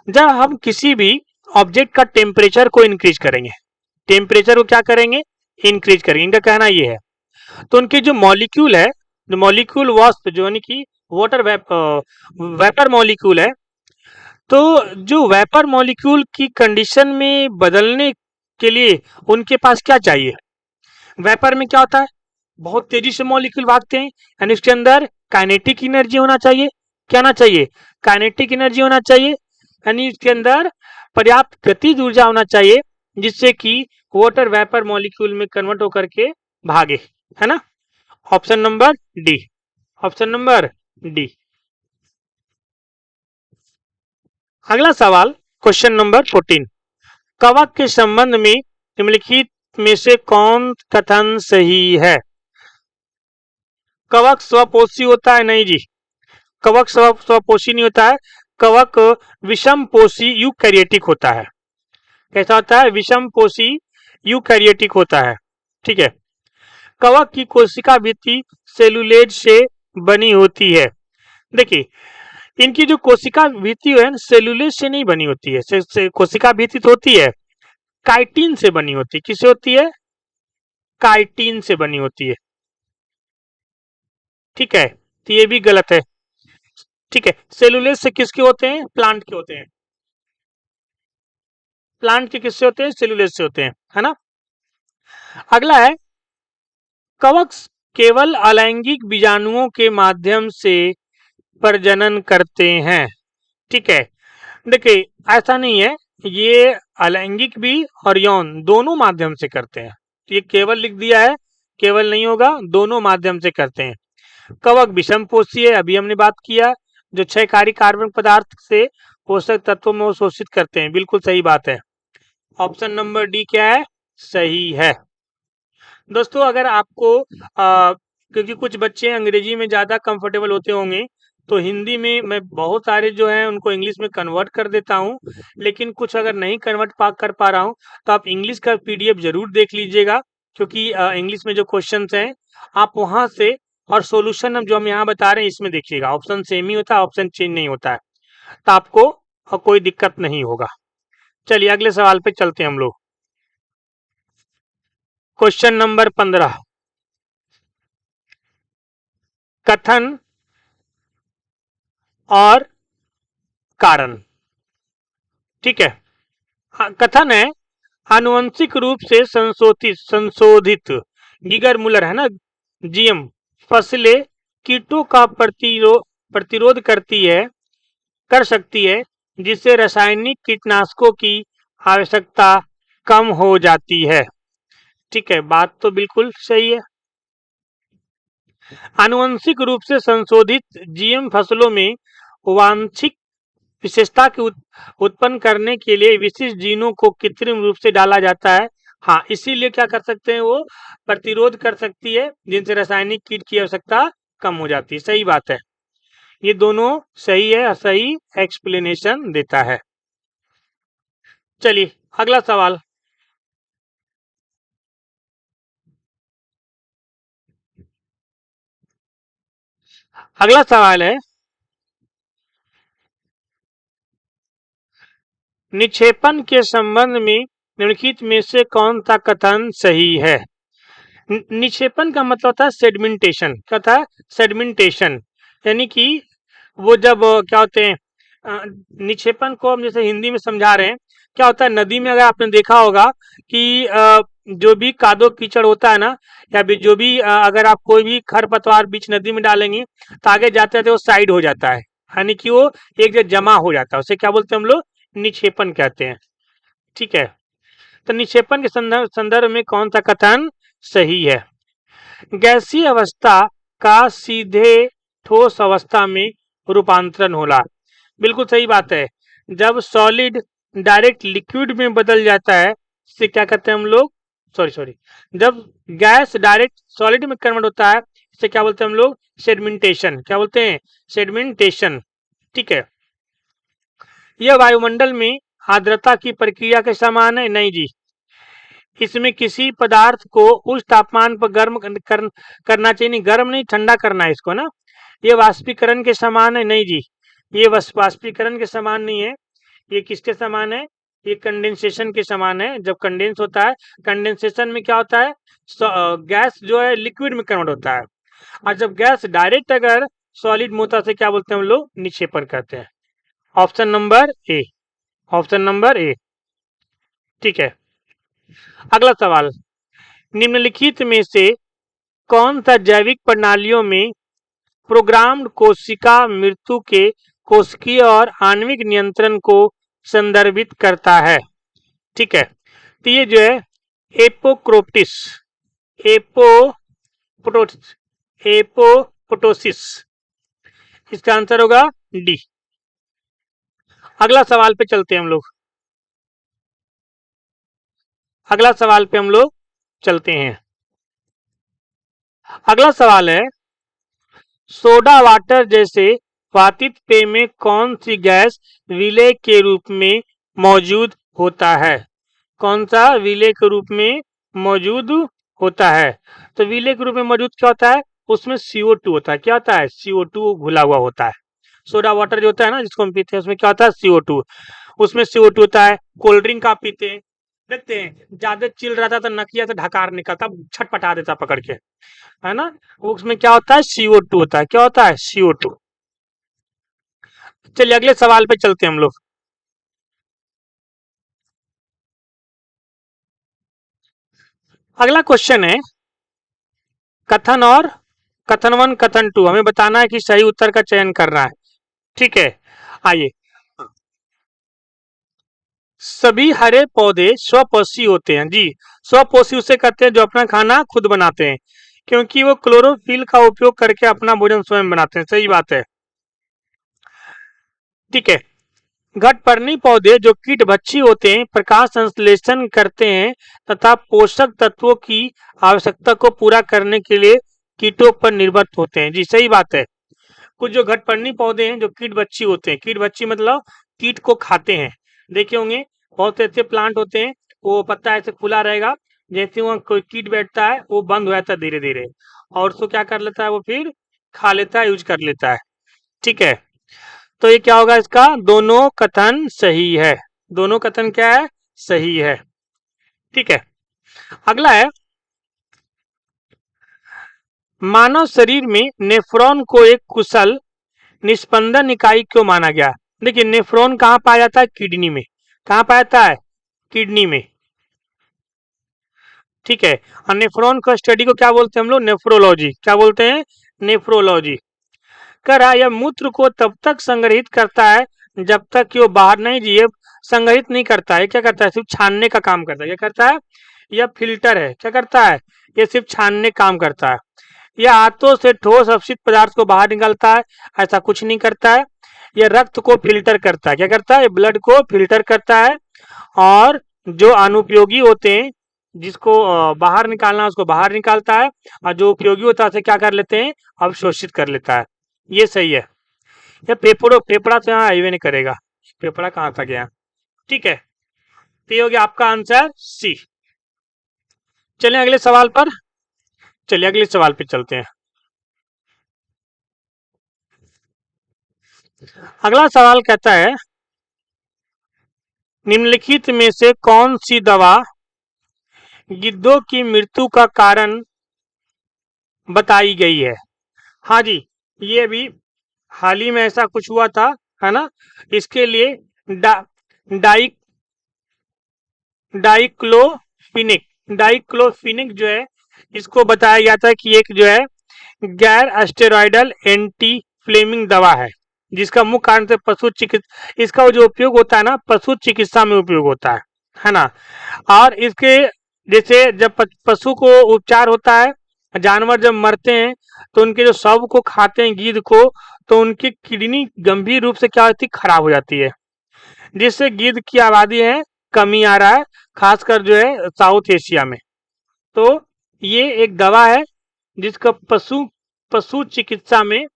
जब हम किसी भी ऑब्जेक्ट का टेम्परेचर को इंक्रीज करेंगे, टेम्परेचर को क्या करेंगे? इंक्रीज करेंगे, इनका कहना ये है। तो उनके जो मॉलिक्यूल है, जो मॉलिक्यूल वाष्प जो यानी कि वाटर वेपर मॉलिक्यूल है, तो जो वेपर मॉलिक्यूल की कंडीशन में बदलने के लिए उनके पास क्या चाहिए? वेपर में क्या होता है? बहुत तेजी से मॉलिक्यूल भागते हैं, यानी उसके अंदर काइनेटिक एनर्जी होना चाहिए। क्या होना चाहिए? काइनेटिक एनर्जी होना चाहिए, यानी उसके अंदर पर्याप्त गतिज ऊर्जा होना चाहिए, जिससे कि वाटर वेपर मॉलिक्यूल में कन्वर्ट होकर के भागे, है ना? Option number D, option number D. अगला सवाल, क्वेश्चन नंबर 14, कवक के संबंध में निम्नलिखित में से कौन कथन सही है? कवक स्वपोषी होता है? नहीं जी, कवक स्वपोषी नहीं होता है। कवक विषम पोषी यूकैरियोटिक होता है। कैसा होता है? विषम पोषी यूकैरियोटिक होता है। ठीक है। कवक की कोशिका भित्ति सेलुलोज से बनी होती है। देखिए, इनकी जो कोशिका भित्ति है सेलुलोज से नहीं बनी होती है। कोशिका भित्ति तो होती है, काइटिन से बनी होती है। किससे होती है? काइटिन से बनी होती है। ठीक है, तो ये भी गलत है। ठीक है, सेलुलोज से किसके होते हैं? प्लांट के होते हैं। प्लांट के किससे होते हैं? सेलुलोज से होते हैं, है ना? अगला है, कवक केवल अलैंगिक बीजाणुओं के माध्यम से प्रजनन करते हैं। ठीक है, देखिए ऐसा नहीं है, ये अलैंगिक भी और यौन दोनों माध्यम से करते हैं। तो ये केवल लिख दिया है, केवल नहीं होगा, दोनों माध्यम से करते हैं। कवक विषम पोषी है, अभी हमने बात किया, जो क्षयकारी कार्बन पदार्थ से पोषक तत्वों में शोषित करते हैं। बिल्कुल सही बात है, ऑप्शन नंबर डी क्या है? सही है। दोस्तों अगर आपको क्योंकि कुछ बच्चे अंग्रेजी में ज़्यादा कंफर्टेबल होते होंगे, तो हिंदी में मैं बहुत सारे जो हैं उनको इंग्लिश में कन्वर्ट कर देता हूं, लेकिन कुछ अगर नहीं कन्वर्ट कर पा रहा हूं तो आप इंग्लिश का पीडीएफ जरूर देख लीजिएगा, क्योंकि इंग्लिश में जो क्वेश्चंस हैं आप वहां से, और सोल्यूशन जो हम यहाँ बता रहे हैं इसमें देखिएगा, ऑप्शन सेम ही होता है, ऑप्शन चेंज नहीं होता है, तो आपको कोई दिक्कत नहीं होगा। चलिए अगले सवाल पे चलते हैं हम लोग। क्वेश्चन नंबर 15, कथन और कारण। ठीक है, कथन है, आनुवंशिक रूप से संशोधित गिगर मुलर है ना, जीएम फसलें कीटों का प्रतिरोध कर सकती है, जिससे रासायनिक कीटनाशकों की आवश्यकता कम हो जाती है। ठीक है, बात तो बिल्कुल सही है। आनुवंशिक रूप से संशोधित जीएम फसलों में वांछित विशेषता की उत्पन्न करने के लिए विशिष्ट जीनों को कृत्रिम रूप से डाला जाता है। हाँ, इसीलिए क्या कर सकते हैं, वो प्रतिरोध कर सकती है, जिनसे रासायनिक कीट की आवश्यकता कम हो जाती है। सही बात है, ये दोनों सही है और सही एक्सप्लेनेशन देता है। चलिए अगला सवाल, अगला सवाल है, निक्षेपण के संबंध में निम्नलिखित में से कौन सा कथन सही है? निक्षेपण का मतलब होता है सेडिमेंटेशन। क्या होता है? सेडिमेंटेशन, यानी कि वो जब क्या होते हैं, निक्षेपण को हम जैसे हिंदी में समझा रहे हैं, क्या होता है, नदी में अगर आपने देखा होगा कि जो भी कादो कीचड़ होता है ना, या जो भी अगर आप कोई भी खरपतवार बीच नदी में डालेंगे तो आगे जाते जाते वो साइड हो जाता है, यानी कि वो एक जगह जमा हो जाता है, उसे क्या बोलते हैं हम लोग? निक्षेपण कहते हैं। ठीक है, तो निक्षेपण के संदर्भ में कौन सा कथन सही है? गैसीय अवस्था का सीधे ठोस अवस्था में रूपांतरण होला। बिल्कुल सही बात है, जब सॉलिड डायरेक्ट लिक्विड में बदल जाता है इसे क्या कहते हैं हम लोग, सॉरी, जब गैस डायरेक्ट सॉलिड में कन्वर्ट होता है इसे क्या बोलते हैं हम लोग, सेडिमेंटेशन। क्या बोलते हैं, सेडिमेंटेशन। ठीक है, यह वायुमंडल में आर्द्रता की प्रक्रिया के समान है, नहीं जी। इसमें किसी पदार्थ को उस तापमान पर गर्म करना चाहिए, नहीं गर्म नहीं, ठंडा करना है इसको ना। ये वाष्पीकरण के समान है, नहीं जी, ये वाष्पीकरण के समान नहीं है। ये किसके समान है, ये कंडेंसेशन के समान है। जब कंडेंस होता है, कंडेंसेशन में क्या होता है, गैस जो है लिक्विड में कन्वर्ट होता है। और जब गैस डायरेक्ट अगर सॉलिड में होता है क्या बोलते हैं हम लोग, निक्षेपण कहते हैं। Option number A, option number A. ठीक है, अगला सवाल, निम्नलिखित में से कौन सा जैविक प्रणालियों में प्रोग्राम्ड कोशिका मृत्यु के कोशिकीय और आणविक नियंत्रण को संदर्भित करता है। ठीक है, तो ये जो है एपोक्रोप्टिस, एपोप्टोसिस, इसका आंसर होगा डी। अगला सवाल पे चलते हैं हम लोग, अगला सवाल पे हम लोग चलते हैं। अगला सवाल है, सोडा वाटर जैसे वातित पेय में कौन सी गैस विलेय के रूप में मौजूद होता है। कौन सा विलेय के रूप में मौजूद होता है, तो विलेय के रूप में मौजूद क्या होता है, उसमें CO2 होता है। क्या होता है, CO2 घुला हुआ होता है। सोडा वाटर जो होता है ना जिसको हम पीते हैं उसमें क्या होता है, CO2, उसमें CO2 होता है। कोल्ड ड्रिंक आप पीते हैं, देखते हैं ज्यादा चिल रहता तो नकिया से ढकार निकलता, छटपटा देता पकड़ के, है ना, उसमें क्या होता है, CO2 होता है। क्या होता है, CO2। चलिए अगले सवाल पे चलते हैं हम लोग। अगला क्वेश्चन है, कथन और कथन 1 कथन 2 हमें बताना है कि सही उत्तर का चयन करना है। ठीक है, आइए, सभी हरे पौधे स्वपोषी होते हैं जी। स्वपोषी उसे कहते हैं जो अपना खाना खुद बनाते हैं, क्योंकि वो क्लोरोफिल का उपयोग करके अपना भोजन स्वयं बनाते हैं। सही बात है। ठीक है, घटपर्णी पौधे जो कीटभक्षी होते हैं प्रकाश संश्लेषण करते हैं तथा पोषक तत्वों की आवश्यकता को पूरा करने के लिए कीटों पर निर्भर होते हैं जी। सही बात है। कुछ जो घटपर्णी पौधे हैं जो कीटभक्षी होते हैं, कीटभक्षी मतलब कीट को खाते हैं। देखे होंगे बहुत ऐसे प्लांट होते हैं, वो पत्ता ऐसे खुला रहेगा, जैसे वहां कोई कीट बैठता है वो बंद हो जाता है धीरे धीरे, और उसको क्या कर लेता है, वो फिर खा लेता है, यूज कर लेता है। ठीक है, तो ये क्या होगा इसका, दोनों कथन सही है। दोनों कथन क्या है, सही है। ठीक है, अगला है, मानव शरीर में नेफ्रॉन को एक कुशल निस्पंदन इकाई क्यों माना गया। देखिए नेफ्रॉन कहाँ पाया जाता है, किडनी में। कहाँ पाया जाता है, किडनी में। ठीक है, और नेफ्रॉन का स्टडी को क्या बोलते हैं हम लोग, नेफ्रोलॉजी। क्या बोलते हैं, नेफ्रोलॉजी। कर रहा यह मूत्र को तब तक संग्रहित करता है जब तक कि वो बाहर नहीं जी, ये संग्रहित नहीं करता है, क्या करता है, सिर्फ छानने का काम करता है। क्या करता है, यह फिल्टर है। क्या करता है, ये सिर्फ छानने काम करता है। यह हाथों से ठोस अपशिष्ट पदार्थ को बाहर निकालता है, ऐसा कुछ नहीं करता है। यह रक्त को फिल्टर करता है। क्या करता है, ब्लड को फिल्टर करता है, और जो अनुपयोगी होते हैं जिसको बाहर निकालना उसको बाहर निकालता है, और जो उपयोगी होता है उसे क्या कर लेते हैं, अवशोषित कर लेता है। ये सही है। ये पेपड़ा तो यहाँ हाईवे नहीं करेगा, पेपड़ा कहाँ था गया। ठीक है, तो ये हो गया आपका आंसर सी। चलिए अगले सवाल पर, चलिए अगले सवाल पे चलते हैं। अगला सवाल कहता है, निम्नलिखित में से कौन सी दवा गिद्धों की मृत्यु का कारण बताई गई है। हाँ जी, ये भी हाल ही में ऐसा कुछ हुआ था, है ना। इसके लिए डा, डाई डाइक्लोफिनिक डाइक्लोफिनिक जो है इसको बताया गया था कि एक जो है गैर एस्टेरॉयडल एंटी फ्लेमिंग दवा है, जिसका मुख्य कारण से पशु चिकित्सा, इसका जो उपयोग होता है ना पशु चिकित्सा में उपयोग होता है ना। और इसके जैसे जब पशु को उपचार होता है, जानवर जब मरते हैं तो उनके जो शव को खाते हैं गिद्ध को, तो उनकी किडनी गंभीर रूप से क्या होती है, खराब हो जाती है। जिससे गिद्ध की आबादी है कमी आ रहा है, खासकर जो है साउथ एशिया में। तो ये एक दवा है जिसका पशु पशु चिकित्सा में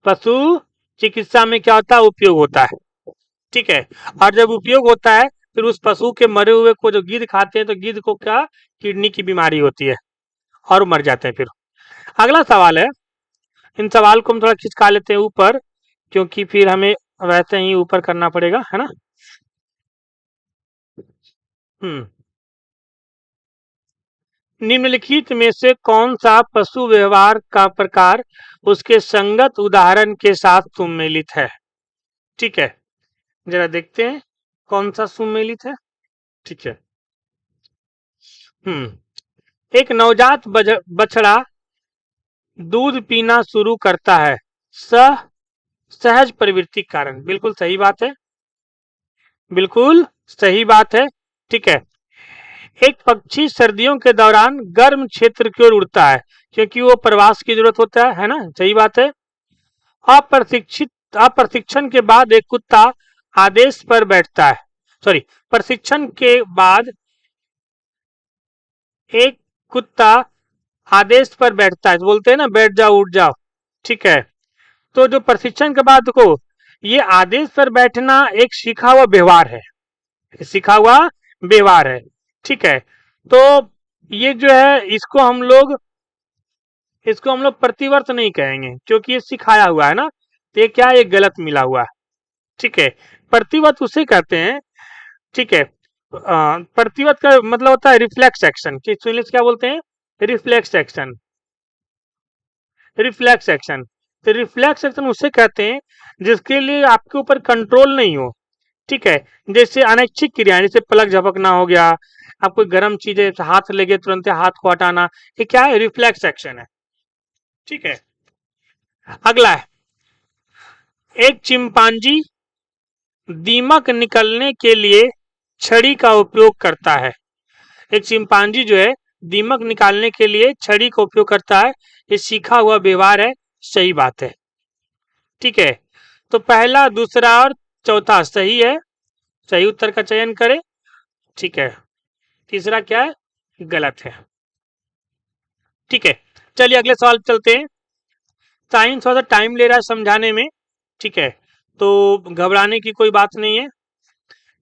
पशु चिकित्सा में क्या होता है, उपयोग होता है। ठीक है, और जब उपयोग होता है फिर उस पशु के मरे हुए को जो गिद्ध खाते हैं तो गिद्ध को क्या, किडनी की बीमारी होती है और मर जाते हैं फिर। अगला सवाल है, इन सवाल को हम थोड़ा खिंचका लेते हैं ऊपर, क्योंकि फिर हमें वैसे ही ऊपर करना पड़ेगा, है ना। हम्म निम्नलिखित में से कौन सा पशु व्यवहार का प्रकार उसके संगत उदाहरण के साथ सुमेलित है। ठीक है, जरा देखते हैं कौन सा सुमेलित है। ठीक है, एक नवजात बछड़ा दूध पीना शुरू करता है, सह सहज प्रवृत्ति के कारण। बिल्कुल सही बात है, बिल्कुल सही बात है। ठीक है, एक पक्षी सर्दियों के दौरान गर्म क्षेत्र की ओर उड़ता है क्योंकि वो प्रवास की जरूरत होता है ना। सही बात है। अप्रशिक्षण के बाद एक कुत्ता आदेश पर बैठता है, सॉरी, प्रशिक्षण के बाद एक कुत्ता आदेश पर बैठता है, बोलते हैं ना बैठ जाओ उठ जाओ। ठीक है, तो जो प्रशिक्षण के बाद को ये आदेश पर बैठना एक सीखा हुआ व्यवहार है, सीखा हुआ व्यवहार है। ठीक है, तो ये जो है इसको हम लोग प्रतिवर्त नहीं कहेंगे क्योंकि ये सिखाया हुआ है ना, तो ये क्या है, ये गलत मिला हुआ है। ठीक है, प्रतिवर्त उसे कहते हैं। ठीक है, प्रतिवर्त का मतलब होता है रिफ्लेक्स एक्शन, इंग्लिश क्या बोलते हैं, रिफ्लेक्स एक्शन, रिफ्लेक्स एक्शन। तो रिफ्लेक्स एक्शन उसे कहते हैं जिसके लिए आपके ऊपर कंट्रोल नहीं हो। ठीक है, जैसे अनैच्छिक क्रिया, जैसे पलक झपकना हो गया, आप कोई गर्म चीज हाथ लगे तुरंत हाथ को हटाना, ये क्या है, रिफ्लेक्स एक्शन है। ठीक है, अगला है, एक चिंपांजी दीमक निकलने के लिए छड़ी का उपयोग करता है। एक चिंपांजी जो है दीमक निकालने के लिए छड़ी का उपयोग करता है, ये सीखा हुआ व्यवहार है। सही बात है। ठीक है, तो पहला दूसरा और चौथा सही है, सही उत्तर का चयन करें। ठीक है, तीसरा क्या है, गलत है। ठीक है, चलिए अगले सवाल चलते हैं। साइंस थोड़ा सा टाइम ले रहा है समझाने में। ठीक है, तो घबराने की कोई बात नहीं है,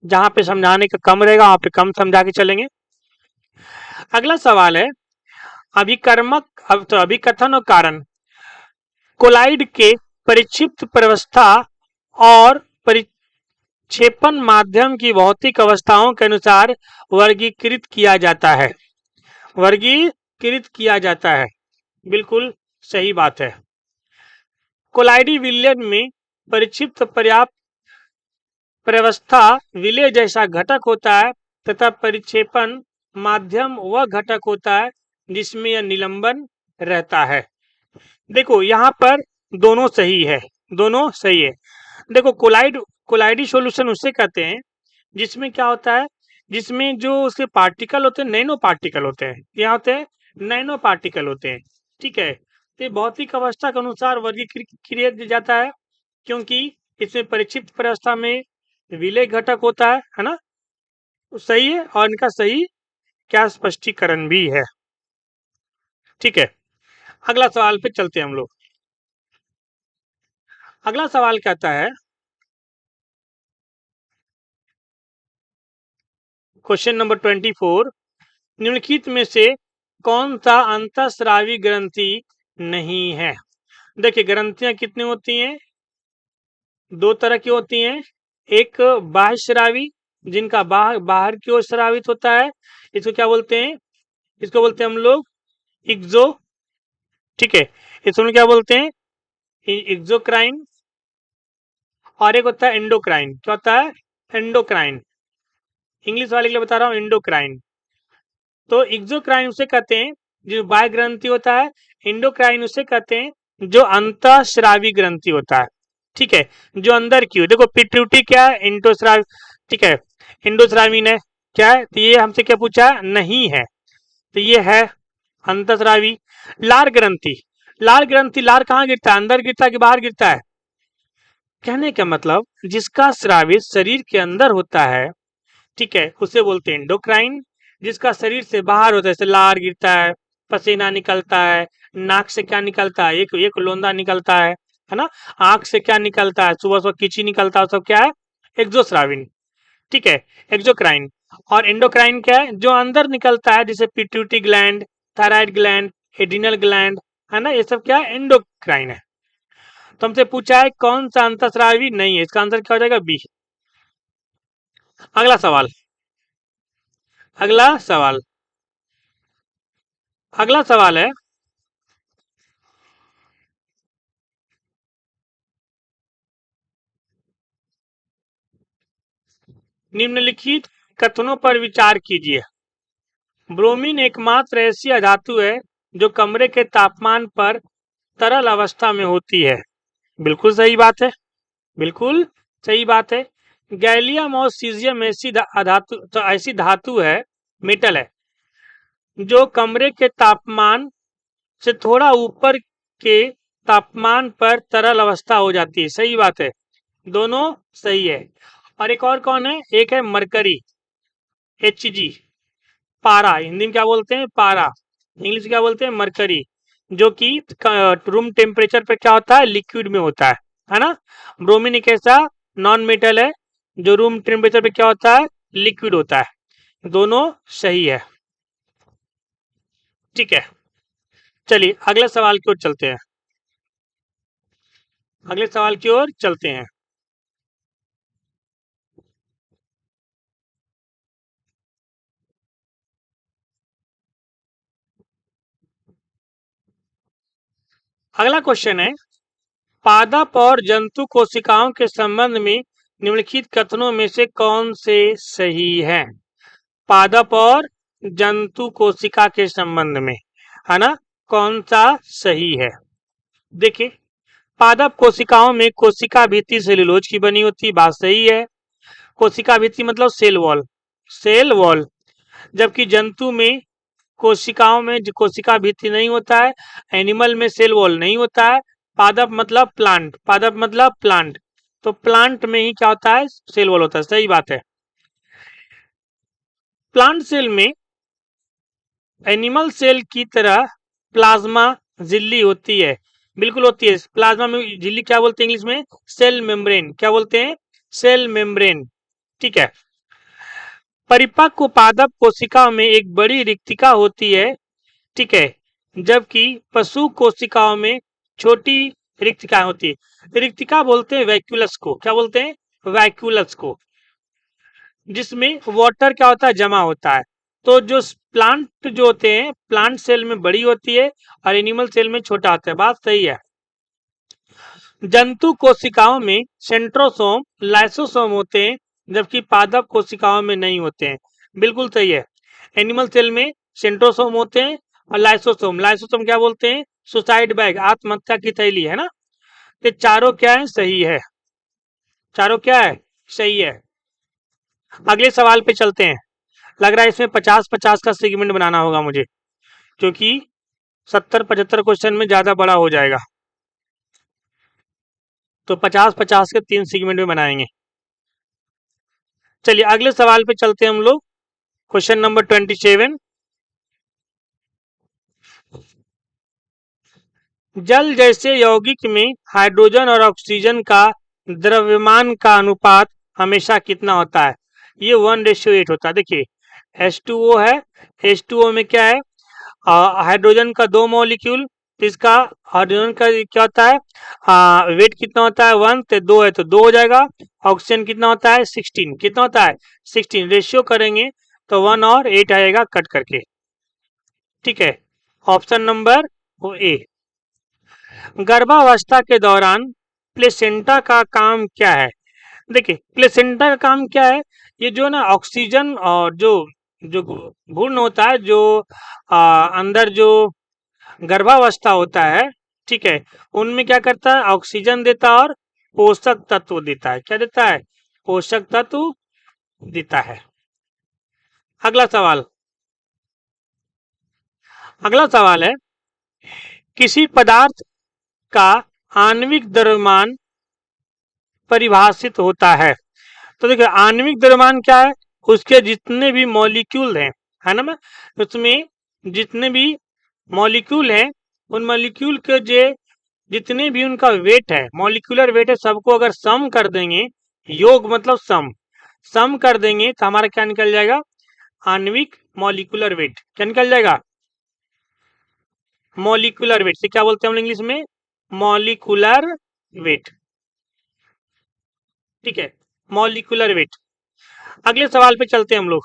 जहां पे समझाने का कम रहेगा वहां पे कम समझा के चलेंगे। अगला सवाल है, अभिकर्मक अब तो अभिकथन और कारण कोलाइड के परिक्षिप्त प्रवस्था और परिक्षेपण माध्यम की भौतिक अवस्थाओं के अनुसार वर्गीकृत किया जाता है, वर्गीकृत किया जाता है। बिल्कुल सही बात है। कोलाइडी विलयन में परिक्षिप्त पर्याप्त प्रवस्था विलय जैसा घटक होता है तथा परिक्षेपण माध्यम वह घटक होता है जिसमें यह निलंबन रहता है। देखो यहाँ पर दोनों सही है, दोनों सही है। देखो कोलाइडी सॉल्यूशन उसे कहते हैं जिसमें क्या होता है, जिसमें जो उसके पार्टिकल होते हैं नैनो पार्टिकल होते हैं, क्या होते हैं, नैनो पार्टिकल होते हैं। ठीक है, तो भौतिक अवस्था के अनुसार वर्गीकृत किया जाता है क्योंकि इसमें परिक्षिप्त अवस्था में विलय घटक होता है ना। तो सही है, और इनका सही क्या स्पष्टीकरण भी है। ठीक है, अगला सवाल पे चलते हैं हम लोग। अगला सवाल कहता है, क्वेश्चन नंबर 24, निम्नलिखित में से कौन सा अंतःस्रावी ग्रंथि नहीं है। देखिए ग्रंथियां कितनी होती हैं, दो तरह की होती हैं। एक बाह्य स्रावी जिनका बाहर की ओर स्रावित होता है, इसको क्या बोलते हैं, इसको बोलते हैं हम लोग इक्जो। ठीक है, इसको क्या बोलते हैं, इक्जोक्राइन। और एक होता है एंडोक्राइन, क्या होता है, एंडोक्राइन। इंग्लिश वाले के लिए बता रहा हूँ, एंडोक्राइन। तो एक्सोक्राइन उसे कहते हैं जो बाह्य ग्रंथि होता है, इंडोक्राइन उसे कहते हैं जो अंतःस्रावी ग्रंथि होता है। ठीक है, जो अंदर की हो, देखो पिट्यूटी क्या है, इंडोस्रावी। ठीक है, इंडोस्रावीन है, क्या है, तो ये हमसे क्या पूछा, नहीं है, तो ये है अंतःस्रावी। लार ग्रंथि, लार ग्रंथि, लार कहाँ गिरता है, अंदर गिरता है कि बाहर गिरता है, कहने का मतलब जिसका स्रावित शरीर के अंदर होता है, ठीक है, उसे बोलते हैं एंडोक्राइन। जिसका शरीर से बाहर होता है, जैसे लार गिरता है, पसीना निकलता है, नाक से क्या निकलता है, एक एक लोंदा निकलता है ना, आंख से क्या निकलता है, सुबह सुबह कीची निकलता है, सब क्या है, एक्सोस्राविन, ठीक है, एक्सोक्राइन। और एंडोक्राइन क्या है, जो अंदर निकलता है, जैसे pituitary gland, thyroid gland, adrenal gland, है ना, ये सब क्या है, एंडोक्राइन है। तो हमसे पूछा है कौन सा अंतःस्रावी नहीं है, इसका आंसर क्या हो जाएगा, बी। अगला सवाल, अगला सवाल, अगला सवाल है, निम्नलिखित कथनों पर विचार कीजिए। ब्रोमीन एकमात्र ऐसी अधातु है जो कमरे के तापमान पर तरल अवस्था में होती है। बिल्कुल सही बात है, बिल्कुल सही बात है। गैलियम और सीजियम ऐसी धातु है, मेटल है, जो कमरे के तापमान से थोड़ा ऊपर के तापमान पर तरल अवस्था हो जाती है। सही बात है, दोनों सही है। और एक और कौन है, एक है मरकरी, Hg, पारा, हिंदी में क्या बोलते हैं, पारा, इंग्लिश में क्या बोलते हैं, मरकरी, जो कि रूम टेम्परेचर पे क्या होता है, लिक्विड में होता है ना। ब्रोमीन एक ऐसा नॉन मेटल है जो रूम टेम्परेचर पे क्या होता है, लिक्विड होता है। दोनों सही है, ठीक है। चलिए अगले सवाल की ओर चलते हैं, अगले सवाल की ओर चलते हैं। अगला क्वेश्चन है, पादप और जंतु कोशिकाओं के संबंध में निम्नलिखित कथनों में से कौन से सही है। पादप और जंतु कोशिका के संबंध में, है ना, कौन सा सही है। देखिए, पादप कोशिकाओं में कोशिका भित्ति सेलुलोज की बनी होती, बात सही है। कोशिका भित्ति मतलब सेल वॉल, सेल वॉल। जबकि जंतु में कोशिकाओं में कोशिका भित्ति नहीं होता है, एनिमल में सेल वॉल नहीं होता है। पादप मतलब प्लांट, पादप मतलब प्लांट, तो प्लांट में ही क्या होता है, सेल वॉल होता है। सही बात है। प्लांट सेल में एनिमल सेल की तरह प्लाज्मा झिल्ली होती है, बिल्कुल होती है। प्लाज्मा में झिल्ली क्या बोलते हैं इंग्लिश में, सेल मेम्ब्रेन, क्या बोलते हैं, सेल मेम्ब्रेन, ठीक है। परिपक्व पादप कोशिका में एक बड़ी रिक्तिका होती है, ठीक है, जबकि पशु कोशिकाओं में छोटी रिक्तिका होती है। रिक्तिका बोलते हैं वैक्यूलस को, क्या बोलते हैं, वैक्यूलस को, जिसमें वाटर क्या होता है, जमा होता है। तो जो प्लांट जो होते हैं, प्लांट सेल में बड़ी होती है और एनिमल सेल में छोटा होता है, बात सही है। जंतु कोशिकाओं में सेंट्रोसोम लाइसोसोम होते हैं, जबकि पादप कोशिकाओं में नहीं होते हैं, बिल्कुल सही है। एनिमल सेल में सेंट्रोसोम होते हैं और लाइसोसोम, लाइसोसोम क्या बोलते हैं, सुसाइड बैग, आत्महत्या की थैली, है ना। ये चारों क्या है, सही है, चारों क्या है, सही है। अगले सवाल पे चलते हैं। लग रहा है इसमें 50-50 का सेगमेंट बनाना होगा मुझे, क्योंकि 70-75 क्वेश्चन में ज्यादा बड़ा हो जाएगा, तो 50-50 के 3 सेगमेंट में बनाएंगे। चलिए अगले सवाल पे चलते हैं हम लोग। क्वेश्चन नंबर 27, जल जैसे यौगिक में हाइड्रोजन और ऑक्सीजन का द्रव्यमान का अनुपात हमेशा कितना होता है। ये 1:8 होता है। देखिए, H2O है, H2O में क्या है, हाइड्रोजन का 2 मॉलिक्यूल, तो इसका हाइड्रोजन का क्या होता है, वेट कितना होता है, 1, तो 2 है तो 2 हो जाएगा। ऑक्सीजन कितना होता है, 16, कितना होता है, 16, रेशियो करेंगे तो 1 और 8 आएगा कट करके, ठीक है। Option number A. गर्भावस्था के दौरान प्लेसेंटा का काम क्या है। देखिए, प्लेसेंटा का काम क्या है, ये जो ना ऑक्सीजन और जो जो भ्रूण होता है, जो अंदर जो गर्भावस्था होता है, ठीक है, उनमें क्या करता है, ऑक्सीजन देता है और पोषक तत्व देता है। क्या देता है, पोषक तत्व देता है। अगला सवाल, अगला सवाल है, किसी पदार्थ का आणविक द्रव्यमान परिभाषित होता है। तो देखिए आणविक द्रव्यमान क्या है, उसके जितने भी मॉलिक्यूल हैं, है ना, उसमें जितने भी मॉलिक्यूल हैं उन मॉलिक्यूल के जितने भी उनका वेट है, मॉलिक्यूलर वेट है, सबको अगर सम कर देंगे, योग मतलब सम कर देंगे तो हमारा क्या निकल जाएगा, आणविक मॉलिक्यूलर वेट। क्या निकल जाएगा, मॉलिक्यूलर वेट से क्या बोलते हैं हम इंग्लिश में, मॉलिक्यूलर वेट। ठीक है, मॉलिक्यूलर वेट। अगले सवाल पे चलते हैं हम लोग।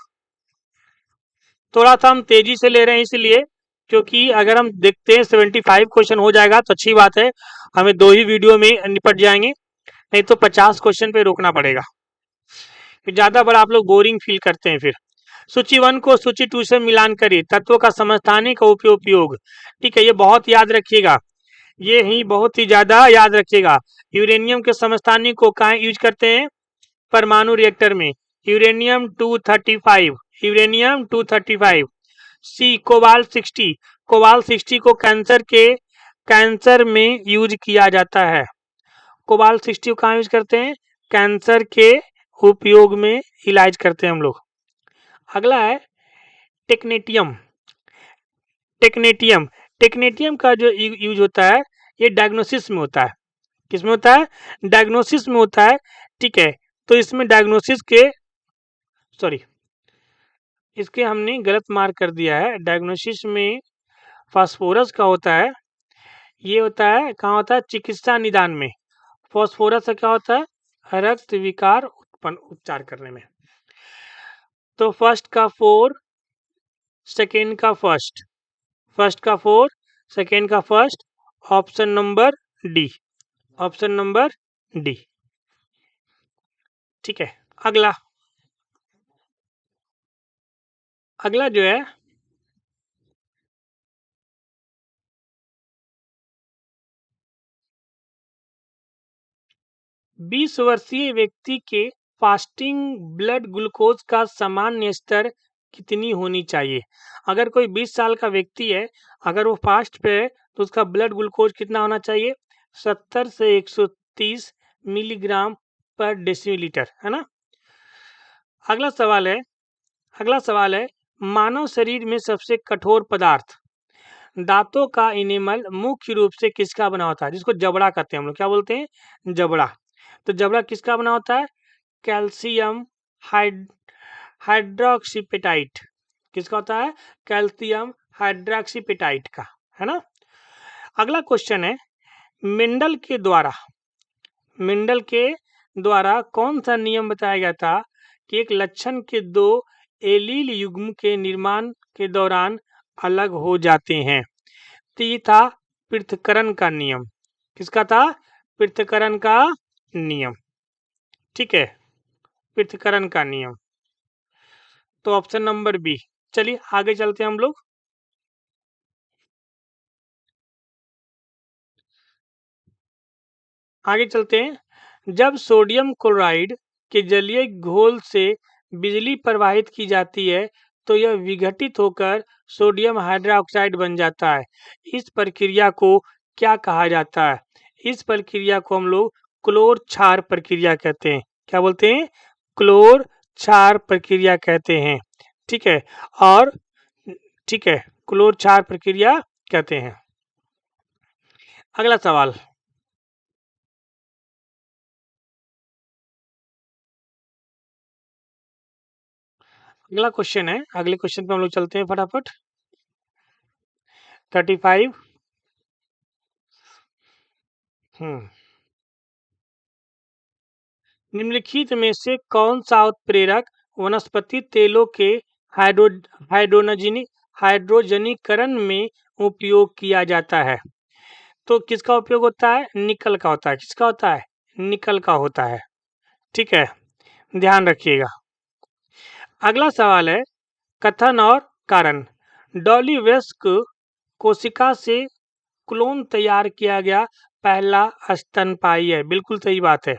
थोड़ा सा हम तेजी से ले रहे हैं इसलिए क्योंकि अगर हम देखते हैं 75 क्वेश्चन हो जाएगा तो अच्छी बात है, हमें 2 ही वीडियो में निपट जाएंगे, नहीं तो 50 क्वेश्चन पे रोकना पड़ेगा, फिर ज्यादा बड़ा आप लोग बोरिंग फील करते हैं। फिर सूची 1 को सूची 2 से मिलान करिए, तत्वों का समस्थानिक का उपयोग। ठीक है, ये बहुत याद रखिएगा, ये ही बहुत ही ज्यादा याद रखिएगा। यूरेनियम के समस्थानिक को कहाँ यूज करते हैं, परमाणु रिएक्टर में, यूरेनियम 235, यूरेनियम 235। सी कोबाल्ट 60, कोबाल्ट 60 को कैंसर में यूज किया जाता है। कोबाल्ट 60 को कहाँ यूज करते हैं, कैंसर के उपयोग में इलाज करते हैं हम लोग। अगला है टेक्नेटियम। टेक्नेटियम, टेक्नेटियम का जो यूज होता है ये डायग्नोसिस में होता है। किसमें होता है, डायग्नोसिस में होता है। ठीक है, तो इसमें डायग्नोसिस के सॉरी इसके हमने गलत मार्क कर दिया है। डायग्नोसिस में फास्फोरस का होता है, ये होता है कहाँ होता है, चिकित्सा निदान में। फास्फोरस से क्या होता है, रक्त विकार उत्पन्न उपचार करने में। तो फर्स्ट का 4, सेकेंड का फर्स्ट, फर्स्ट का 4, सेकेंड का first, option number D, option number D. ठीक है, अगला अगला जो है 20 वर्षीय व्यक्ति के फास्टिंग ब्लड ग्लूकोज का सामान्य स्तर कितनी होनी चाहिए। अगर कोई 20 साल का व्यक्ति है, अगर वो फास्ट पे है तो उसका ब्लड ग्लूकोज कितना होना चाहिए, 70 से 130 मिलीग्राम पर डेसीलीटर, है ना। अगला सवाल है, अगला सवाल है मानव शरीर में सबसे कठोर पदार्थ, दांतों का इनेमल मुख्य रूप से किसका बना होता है, जिसको जबड़ा कहते हैं हम लोग, क्या बोलते हैं, जबड़ा। तो जबड़ा किसका बना होता है, कैल्शियम हाइड्रोक्सीपेटाइट, किसका होता है, कैल्शियम हाइड्रोक्सीपेटाइट का, है ना। अगला क्वेश्चन है मेंडल के द्वारा कौन सा नियम बताया गया था कि एक लक्षण के 2 एलील युग्म के निर्माण के दौरान अलग हो जाते हैं। तो ये था पृथक्करण का नियम। किसका था, पृथक्करण का नियम। ठीक है, पृथक्करण का नियम, तो ऑप्शन नंबर बी। चलिए आगे चलते हैं हम लोग। आगे चलते हैं, जब सोडियम क्लोराइड के जलीय घोल से बिजली प्रवाहित की जाती है तो यह विघटित होकर सोडियम हाइड्रोक्साइड बन जाता है। इस प्रक्रिया को क्या कहा जाता है, इस प्रक्रिया को हम लोग क्लोर क्षार प्रक्रिया कहते हैं। क्या बोलते हैं, क्लोर क्षार प्रक्रिया कहते हैं। ठीक है, और ठीक है, क्लोर क्षार प्रक्रिया कहते हैं। अगला सवाल, अगला क्वेश्चन है, अगले क्वेश्चन पे हम लोग चलते हैं फटाफट। 35। निम्नलिखित में से कौन सा उत्प्रेरक वनस्पति तेलों के हाइड्रोजनीकरण में उपयोग किया जाता है। तो किसका उपयोग होता है, निकल का होता है। किसका होता है, निकल का होता है। ठीक है, ध्यान रखिएगा। अगला सवाल है कथन और कारण। डॉली वेस्क कोशिका से क्लोन तैयार किया गया पहला स्तनपायी है। बिल्कुल सही बात है,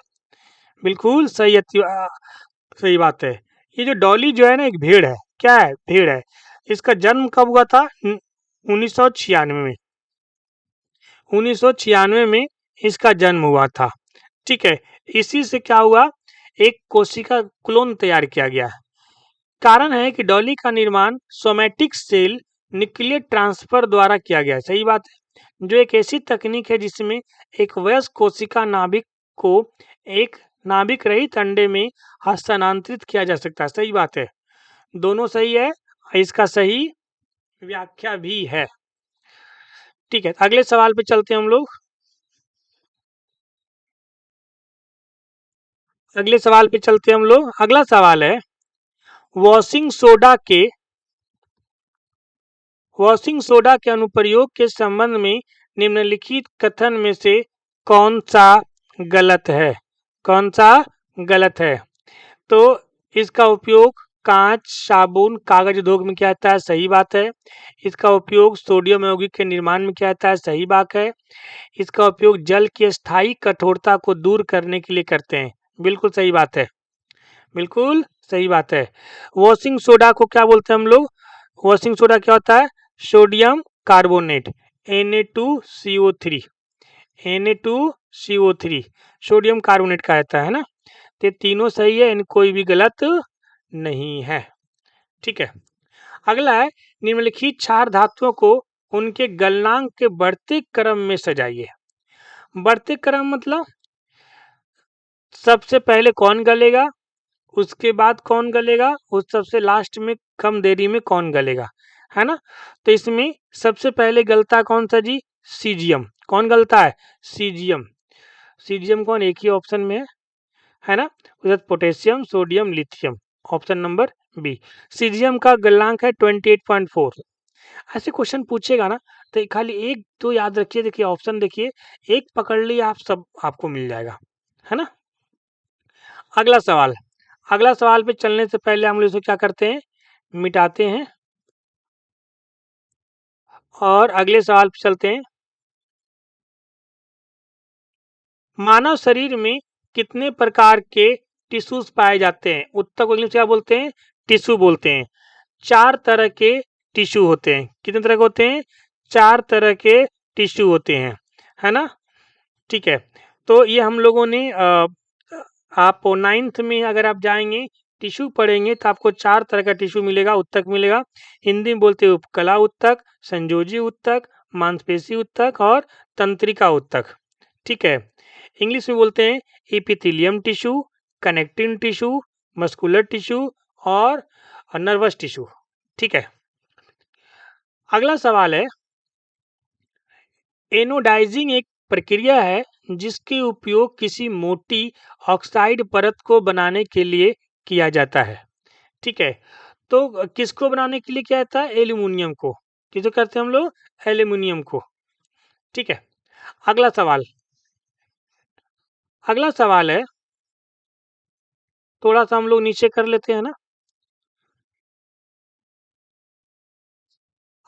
बिल्कुल सही बात है। ये जो डॉली जो है ना, एक भेड़ है। क्या है, भेड़ है। इसका जन्म कब हुआ था, 1996 में। 1996 में इसका जन्म हुआ था। ठीक है, इसी से क्या हुआ, एक कोशिका क्लोन तैयार किया गया। कारण है कि डॉली का निर्माण सोमैटिक सेल न्यूक्लियर ट्रांसफर द्वारा किया गया। सही बात है, जो एक ऐसी तकनीक है जिसमें एक वयस्क कोशिका नाभिक को एक नाभिक रहित अंडे में हस्तांतरित किया जा सकता है। सही बात है, दोनों सही है, इसका सही व्याख्या भी है। ठीक है, अगले सवाल पे चलते हैं हम लोग। अगले सवाल पे चलते हैं हम लोग। अगला सवाल है, वॉशिंग सोडा के वॉशिंग सोडा के अनुप्रयोग के संबंध में निम्नलिखित कथन में से कौन सा गलत है? कौन सा गलत है? तो इसका उपयोग कांच, साबुन, कागज उद्योग में किया जाता है। सही बात है। इसका उपयोग सोडियम यौगिक के निर्माण में किया जाता है। सही बात है। इसका उपयोग जल की स्थायी कठोरता को दूर करने के लिए करते हैं। बिल्कुल सही बात है, बिल्कुल सही बात है। वॉशिंग सोडा को क्या बोलते हैं हम लोग? वॉशिंग सोडा क्या होता है? Sodium carbonate, Na2CO3, Na2CO3 sodium carbonate का आता है ना। तो ये तीनों सही है, इन कोई भी गलत नहीं है। ठीक है, अगला है, निम्नलिखित क्षार धातुओं को उनके गलनांक के बढ़ते क्रम में सजाइए। बढ़ते क्रम मतलब सबसे पहले कौन गलेगा, उसके बाद कौन गलेगा, उस सबसे लास्ट में कम देरी में कौन गलेगा, है ना। तो इसमें सबसे पहले गलता कौन सा जी? सीजियम। कौन गलता है? सीजियम। सीजियम कौन? एक ही ऑप्शन में है ना। उधर potassium, sodium, lithium, option number B. Caesium का गलनांक है 28.4। ऐसे क्वेश्चन पूछेगा ना, तो खाली एक दो याद रखिए। देखिए ऑप्शन, देखिए एक पकड़ लिए आप, सब आपको मिल जाएगा, है ना। अगला सवाल, अगला सवाल पे चलने से पहले हम लोग इसको क्या करते हैं, मिटाते हैं और अगले सवाल पे चलते हैं। मानव शरीर में कितने प्रकार के टिश्यूज पाए जाते हैं? उत्तर को इंग्लिश क्या बोलते हैं? टिश्यू बोलते हैं। 4 तरह के टिश्यू होते हैं। कितने तरह के होते हैं? 4 तरह के टिश्यू होते हैं, है ना। ठीक है, तो ये हम लोगों ने आप 9th में अगर आप जाएंगे, टिश्यू पढ़ेंगे तो आपको 4 तरह का टिश्यू मिलेगा, उत्तक मिलेगा। हिंदी में बोलते हैं उपकला उत्तक, संयोजी उत्तक, मांसपेशी उत्तक और तंत्रिका उत्तक। ठीक है, इंग्लिश में बोलते हैं epithelium tissue, connecting tissue, muscular tissue और नर्वस टिश्यू। ठीक है, अगला सवाल है, एनोडाइजिंग एक प्रक्रिया है जिसके उपयोग किसी मोटी ऑक्साइड परत को बनाने के लिए किया जाता है। ठीक है, तो किसको बनाने के लिए किया जाता है? एल्यूमिनियम को। किसको करते हैं हम लोग? एल्यूमिनियम को। ठीक है, अगला सवाल, अगला सवाल है, थोड़ा सा हम लोग नीचे कर लेते हैं ना।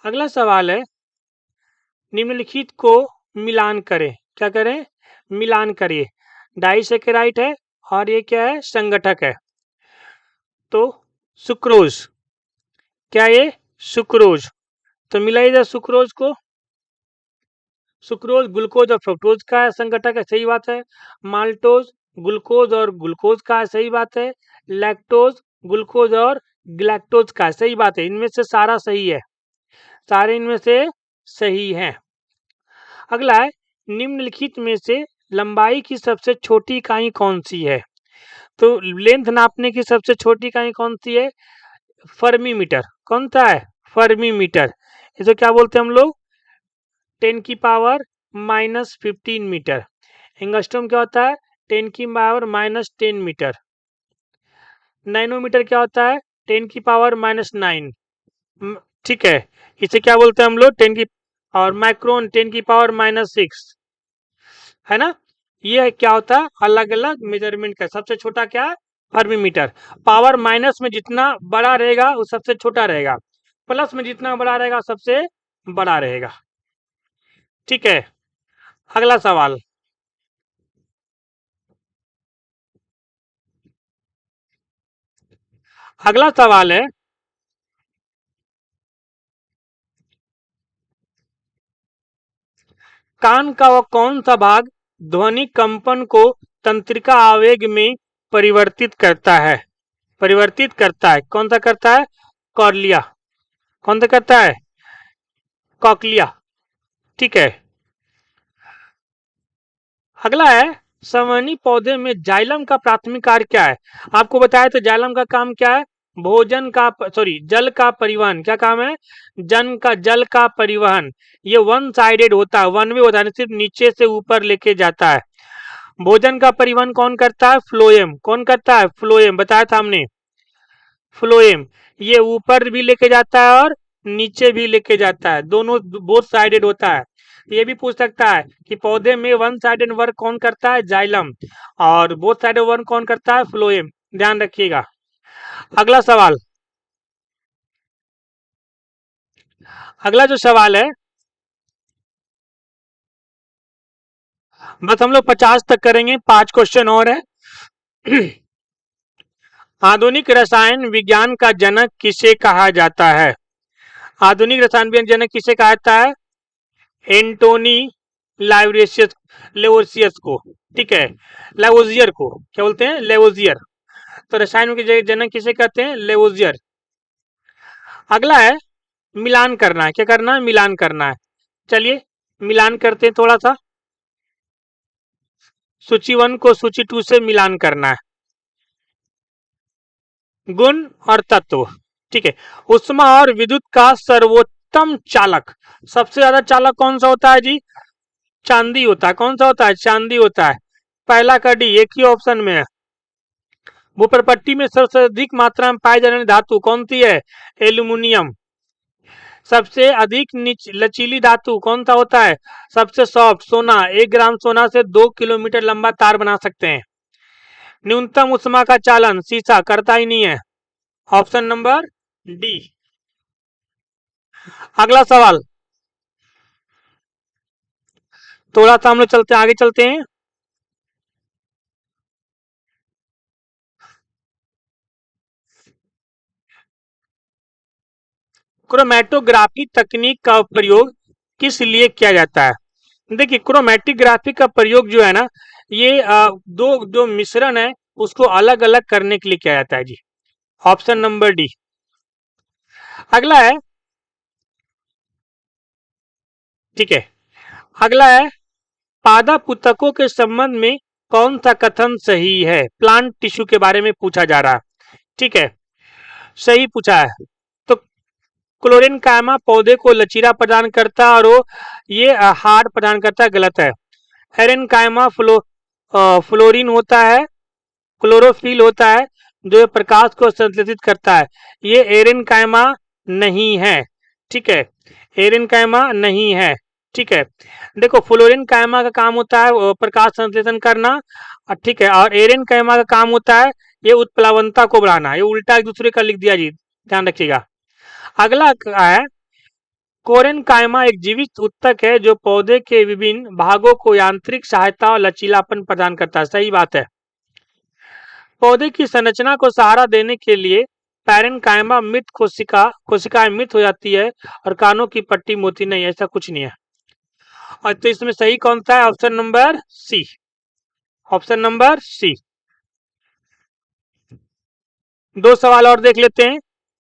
अगला सवाल है, निम्नलिखित को मिलान करें। क्या करें? मिलान करिए। डाइसेकेराइड है और ये क्या है? संगठक है। तो सुक्रोज, क्या ये? सुक्रोज। तो मिलाइए जरा सुक्रोज को। सुक्रोज ग्लूकोज और फ्रुक्टोज का संगठक है। सही बात है। माल्टोज ग्लूकोज और ग्लूकोज का है। सही बात है। लैक्टोज ग्लूकोज और ग्लैक्टोज का है। सही बात है, इनमें से सारा सही है, सारे इनमें से सही हैं। अगला है, निम्नलिखित में से लंबाई की सबसे छोटी इकाई कौन सी है? तो लेंथ नापने की सबसे छोटी इकाई कौन सी है? फर्मीमीटर। कौन सा है? फर्मीमीटर। इसे क्या बोलते हैं हम लोग? 10⁻⁻15 मीटर। एंगस्ट्रॉम क्या होता है? 10⁻⁻10 मीटर। नैनोमीटर क्या होता है? 10⁻⁻9। ठीक है, इसे क्या बोलते हैं हम लोग? और माइक्रोन 10⁻⁻6, है ना। ये क्या होता है? अलग अलग मेजरमेंट का। सबसे छोटा क्या है? फर्मीमीटर। पावर माइनस में जितना बड़ा रहेगा वो सबसे छोटा रहेगा, प्लस में जितना बड़ा रहेगा सबसे बड़ा रहेगा। ठीक है, अगला सवाल, अगला सवाल है, कान का वह कौन सा भाग ध्वनि कंपन को तंत्रिका आवेग में परिवर्तित करता है? परिवर्तित करता है, कौन सा करता है? कॉर्लिया। कौन सा करता है? कॉक्लिया। ठीक है। अगला है, सवनी पौधे में जाइलम का प्राथमिक कार्य क्या है? आपको बताया तो जाइलम का काम क्या है? भोजन का सॉरी जल का परिवहन। क्या काम है? जल का परिवहन। ये वन साइडेड होता है, वन वे होता है, सिर्फ नीचे से ऊपर लेके जाता है। भोजन का परिवहन कौन करता है? फ्लोएम। कौन करता है? फ्लोएम, बताया था हमने। फ्लोएम। ये ऊपर भी लेके जाता है और नीचे भी लेके जाता है, दोनों बोथ साइडेड होता है। ये भी पूछ सकता है कि पौधे में वन साइडेड वर्क कौन करता है? जाइलम। और बोथ साइडेड वर्क कौन करता है? फ्लोएम। ध्यान रखिएगा। अगला सवाल, अगला जो सवाल है, बस हम लोग 50 तक करेंगे, 5 क्वेश्चन और है। आधुनिक रसायन विज्ञान का जनक किसे कहा जाता है? आधुनिक रसायन विज्ञान जनक किसे कहा जाता है? एंटोनी लाइवरेशियस लेवोसियस को। ठीक है, लेवोजियर को क्या बोलते हैं? लेवोजियर। तो रसायन के जनक किसे कहते हैं? लेवोजियर। अगला है, मिलान करना है। क्या करना है? मिलान करना है। चलिए मिलान करते हैं थोड़ा सा। सूची 1 को सूची 2 से मिलान करना है। गुण और तत्व। ठीक है। उष्मा और विद्युत का सर्वोत्तम चालक, सबसे ज्यादा चालक कौन सा होता है जी? चांदी होता है। कौन सा होता है? चांदी होता है। पहला का डी एक ही ऑप्शन में है। भूप्रपट्टी में सबसे अधिक मात्रा में पाई जाने वाली धातु कौन सी है? एल्यूमिनियम। सबसे अधिक लचीली धातु कौन सा होता है? सबसे सॉफ्ट सोना। 1 ग्राम सोना से 2 किलोमीटर लंबा तार बना सकते हैं। न्यूनतम उष्मा का चालन शीशा करता ही नहीं है। Option number D. अगला सवाल, थोड़ा सा हम लोग चलते आगे चलते हैं। क्रोमेटोग्राफी तकनीक का प्रयोग किस लिए किया जाता है? देखिए, क्रोमेटोग्राफी का प्रयोग जो है ना, ये दो जो मिश्रण है उसको अलग अलग करने के लिए किया जाता है जी। Option number D. अगला है, ठीक है, अगला है, पादप पुस्तकों के संबंध में कौन सा कथन सही है? प्लांट टिश्यू के बारे में पूछा जा रहा है। ठीक है, सही पूछा है। तो क्लोरीन कायमा पौधे को लचीला प्रदान करता है और वो ये हार्ड प्रदान करता है, गलत है। एरन कायमा फ्लोरीन होता है, क्लोरोफिल होता है जो प्रकाश को संश्लेषित करता है, ये एरन कायमा नहीं है। ठीक है, एरन कायमा नहीं है। ठीक है, देखो फ्लोरीन कायमा का काम होता है प्रकाश संश्लेषण करना। ठीक है, और एरन कायमा का काम होता है ये उत्प्लावनता को बढ़ाना। ये उल्टा एक दूसरे का लिख दिया जी, ध्यान रखिएगा। अगला है, कोरेन कायमा एक जीवित उत्तक है जो पौधे के विभिन्न भागों को यांत्रिक सहायता और लचीलापन प्रदान करता है। सही बात है। पौधे की संरचना को सहारा देने के लिए पैरेन कायमा मृत कोशिकाएं मृत हो जाती है और कानों की पट्टी मोती नहीं, ऐसा कुछ नहीं है। और तो इसमें सही कौन सा है? Option number C. Option number C. 2 सवाल और देख लेते हैं,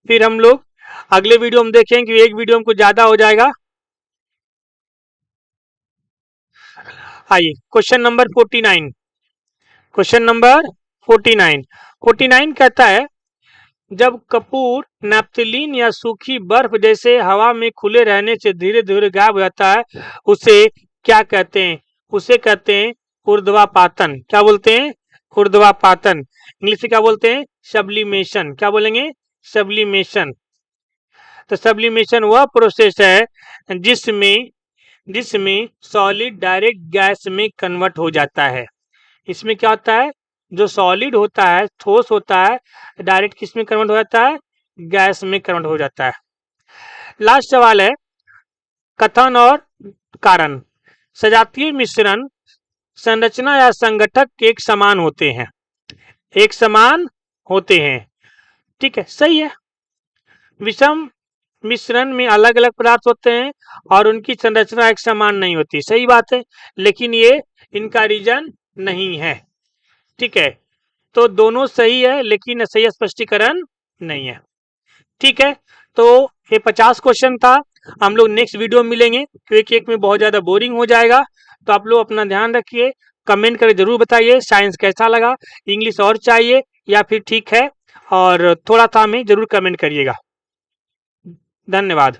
फिर हम लोग अगले वीडियो में देखें कि एक वीडियो हमको ज्यादा हो जाएगा। आइए क्वेश्चन नंबर 49। Question number 49। 49 कहता है, जब कपूर नैप्थलीन या सूखी बर्फ जैसे हवा में खुले रहने से धीरे धीरे गायब हो जाता है, उसे क्या कहते हैं? उसे कहते हैं ऊर्ध्वापातन। क्या बोलते हैं? ऊर्ध्वापातन। इंग्लिश में क्या बोलते हैं? सब्लिमेशन। क्या बोलेंगे? सब्लिमेशन। तो सब्लिमेशन वह प्रोसेस है जिसमें जिसमें सॉलिड डायरेक्ट गैस में कन्वर्ट हो जाता है। इसमें क्या होता है? जो सॉलिड होता है, ठोस होता है, डायरेक्ट किस में कन्वर्ट हो जाता है? गैस में कन्वर्ट हो जाता है। लास्ट सवाल है, कथन और कारण। सजातीय मिश्रण संरचना या संगठक एक समान होते हैं। एक समान होते हैं। ठीक है, सही है। विषम मिश्रण में अलग अलग पदार्थ होते हैं और उनकी संरचना एक समान नहीं होती। सही बात है, लेकिन ये इनका रीजन नहीं है। ठीक है, तो दोनों सही है लेकिन सही स्पष्टीकरण नहीं है। ठीक है, तो ये 50 क्वेश्चन था। हम लोग नेक्स्ट वीडियो में मिलेंगे क्योंकि एक में बहुत ज़्यादा बोरिंग हो जाएगा। तो आप लोग अपना ध्यान रखिए, कमेंट करके ज़रूर बताइए साइंस कैसा लगा, इंग्लिश और चाहिए या फिर ठीक है, और थोड़ा सा हमें ज़रूर कमेंट करिएगा। धन्यवाद।